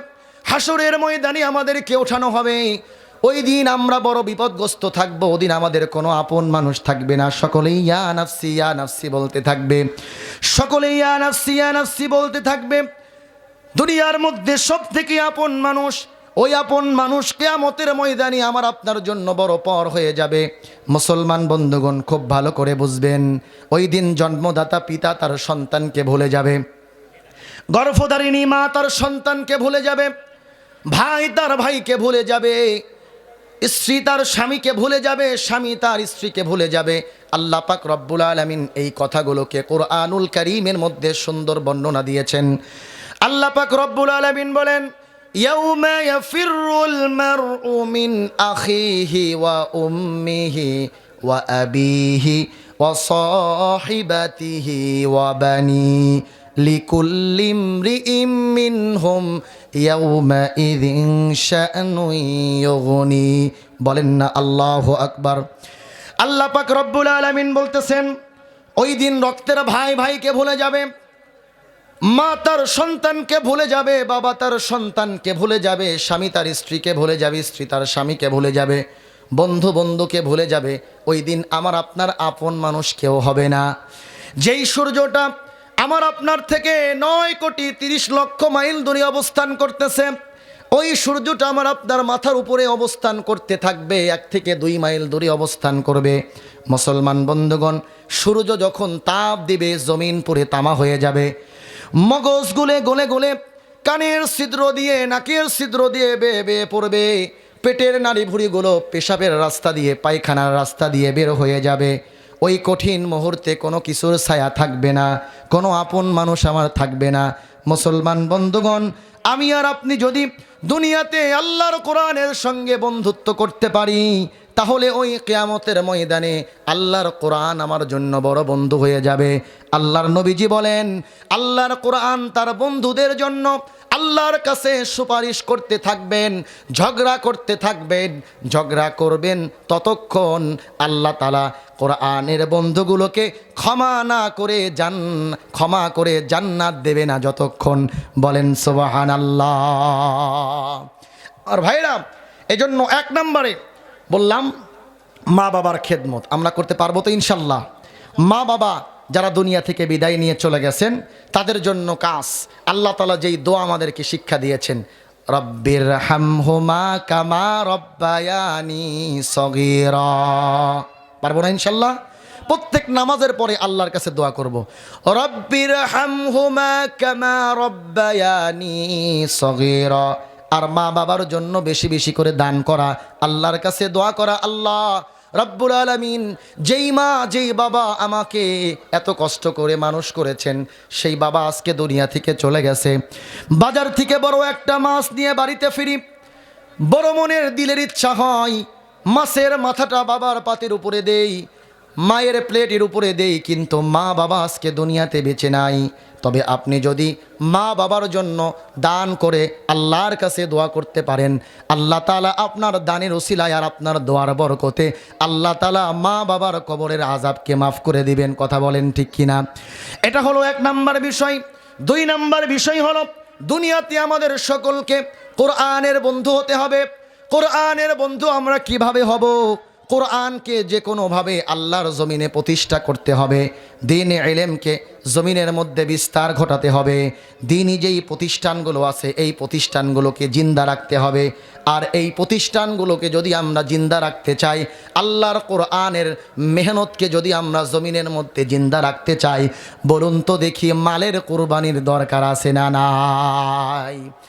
হাসরের ময়দানে আমাদেরকে ওঠানো হবে। ওই দিন আমরা বড় বিপদগ্রস্ত থাকব। ওদিন আমাদের কোনো আপন মানুষ থাকবে না। সকলেই ইয়া নাফসি ইয়া নাফসি বলতে থাকবে, সকলেই ইয়া নাফসি ইয়া নাফসি বলতে থাকবে। দুনিয়ার মধ্যে সব থেকে আপন মানুষ, ওই আপন মানুষ কিয়ামতের ময়দানে আমার আপনার জন্য বড় পর হয়ে যাবে। মুসলমান বন্ধুগণ, খুব ভালো করে বুঝবেন, ওই দিন জন্মদাতা পিতা তার সন্তানকে ভুলে যাবে, গর্ভধারিণী মা তার সন্তানকে ভুলে যাবে, ভাই তার ভাইকে ভুলে যাবে, স্ত্রী তার স্বামীকে ভুলে যাবে, স্বামী তার স্ত্রীকে ভুলে যাবে। আল্লাহ পাক রব্বুল আলামিন এই কথাগুলোকে কোরআনুল কারীমের মধ্যে সুন্দর বর্ণনা দিয়েছেন। আল্লাহ পাক রব্বুল আলামিন বলেন, ইয়াউমা ইয়াফিরুল মারউ মিন আখিহি ওয়া উম্মিহি ওয়া আবিহি ওয়া সাহিবাতিহি ওয়া বানি লিকুল্লি ইমরিইম মিনহুম ইয়াউমাইযিন শা'নুন ইউগনি। বলেন না আল্লাহু আকবার। আল্লাহ পাক রব্বুল আলামিন বলতেছেন, ওই দিন রক্তের ভাই ভাইকে ভুলে যাবে, মা তার সন্তানকে ভুলে যাবে, বাবা তার সন্তানকে ভুলে যাবে, স্বামী তার স্ত্রীকে ভুলে যাবে, স্ত্রী তার স্বামীকে ভুলে যাবে, বন্ধু বন্ধুকে ভুলে যাবে। ওই দিন আমার আপনার আপন মানুষ কেউ হবে না। যেই সূর্যটা আমার আপনার থেকে 9,30,00,000 মাইল দূরে অবস্থান করতেছে, ওই সূর্যটা আমার আপনার মাথার উপরে অবস্থান করতে থাকবে, 1 থেকে 2 মাইল দূরে অবস্থান করবে। মুসলমান বন্ধুগণ, সূর্য যখন তাপ দিবে, জমিন পুরে তামা হয়ে যাবে, মগজ গলে গলে গলে কানের ছিদ্র দিয়ে, নাকের ছিদ্র দিয়ে বেয়ে বেয়ে পড়বে, পেটের নাড়ি ভুঁড়িগুলো পেশাবের রাস্তা দিয়ে, পায়খানার রাস্তা দিয়ে বের হয়ে যাবে। ওই কঠিন মুহূর্তে কোনো কিছুর ছায়া থাকবে না, কোনো আপন মানুষ আমার থাকবে না। মুসলমান বন্ধুগণ, আমি আর আপনি যদি দুনিয়াতে আল্লাহর কোরআনের সঙ্গে বন্ধুত্ব করতে পারি, তাহলে ওই কিয়ামতের ময়দানে আল্লাহর কোরআন আমার জন্য বড় বন্ধু হয়ে যাবে। আল্লাহর নবীজি বলেন, আল্লাহর কোরআন তার বন্ধুদের জন্য আল্লাহর কাছে সুপারিশ করতে থাকবেন, ঝগড়া করতে থাকবেন, ঝগড়া করবেন ততক্ষণ আল্লাহ তাআলা কোরআনের বন্ধুগুলোকে ক্ষমা করে জান্নাত দেবে না যতক্ষণ। বলেন সুবহানাল্লাহ। আর ভাইরা, এজন্য 1 নম্বরে বললাম, মা বাবার খেদমত আমরা করতে পারবো তো ইনশাল্লাহ। মা বাবা যারা দুনিয়া থেকে বিদায় নিয়ে চলে গেছেন, তাদের জন্য কাজ, আল্লাহ তাআলা যেই দোয়া আমাদেরকে শিক্ষা দিয়েছেন, রব্বির হামহুমা কামা রব্বায়ানি সগীরা। পারবো না ইনশাল্লাহ? প্রত্যেক নামাজের পরে আল্লাহর কাছে দোয়া করব, রব্বির হামহুমা কামা রব্বায়ানি সগীরা। আর মা বাবার জন্য বেশি বেশি করে দান করা, আল্লাহর কাছে দোয়া করা, আল্লাহ রব্বুল আলামিন যেই মা যেই বাবা আমাকে এত কষ্ট করে মানুষ করেছেন, সেই বাবা আজকে দুনিয়া থেকে চলে গেছে। বাজার থেকে বড় একটা মাছ নিয়ে বাড়িতে ফিরি, বড় মনের দিলের ইচ্ছা হয় মাছের মাথাটা বাবার পাতের উপরে দেই, মায়ের প্লেটের উপরে দেই, কিন্তু মা বাবা আজকে দুনিয়াতে বেঁচে নাই। তবে আপনি যদি মা বাবার জন্য দান করে আল্লাহর কাছে দোয়া করতে পারেন, আল্লাহ তাআলা আপনার দানের ওসিলায় আর আপনার দোয়ার বরকতে আল্লাহ তাআলা মা বাবার কবরের আযাবকে মাফ করে দিবেন। কথা বলেন ঠিক কিনা? এটা হলো 1 নাম্বার বিষয়। 2 নাম্বার বিষয় হলো, দুনিয়াতে আমাদের সকলকে কোরআনের বন্ধু হতে হবে। কোরআনের বন্ধু আমরা কিভাবে হব? কোরআনকে যে কোনোভাবে আল্লাহর জমিনে প্রতিষ্ঠা করতে হবে। দ্বীনে ইলমকে জমিনের মধ্যে বিস্তার ঘটাতে হবে। দ্বীনি যেই প্রতিষ্ঠানগুলো আছে এই প্রতিষ্ঠানগুলোকে জিন্দা রাখতে হবে। আর এই প্রতিষ্ঠানগুলোকে যদি আমরা জিন্দা রাখতে চাই, আল্লাহর কোরআনের মেহনতকে যদি আমরা জমিনের মধ্যে জিন্দা রাখতে চাই, বলুন তো দেখি মালের কুরবানির দরকার আছে না নাই?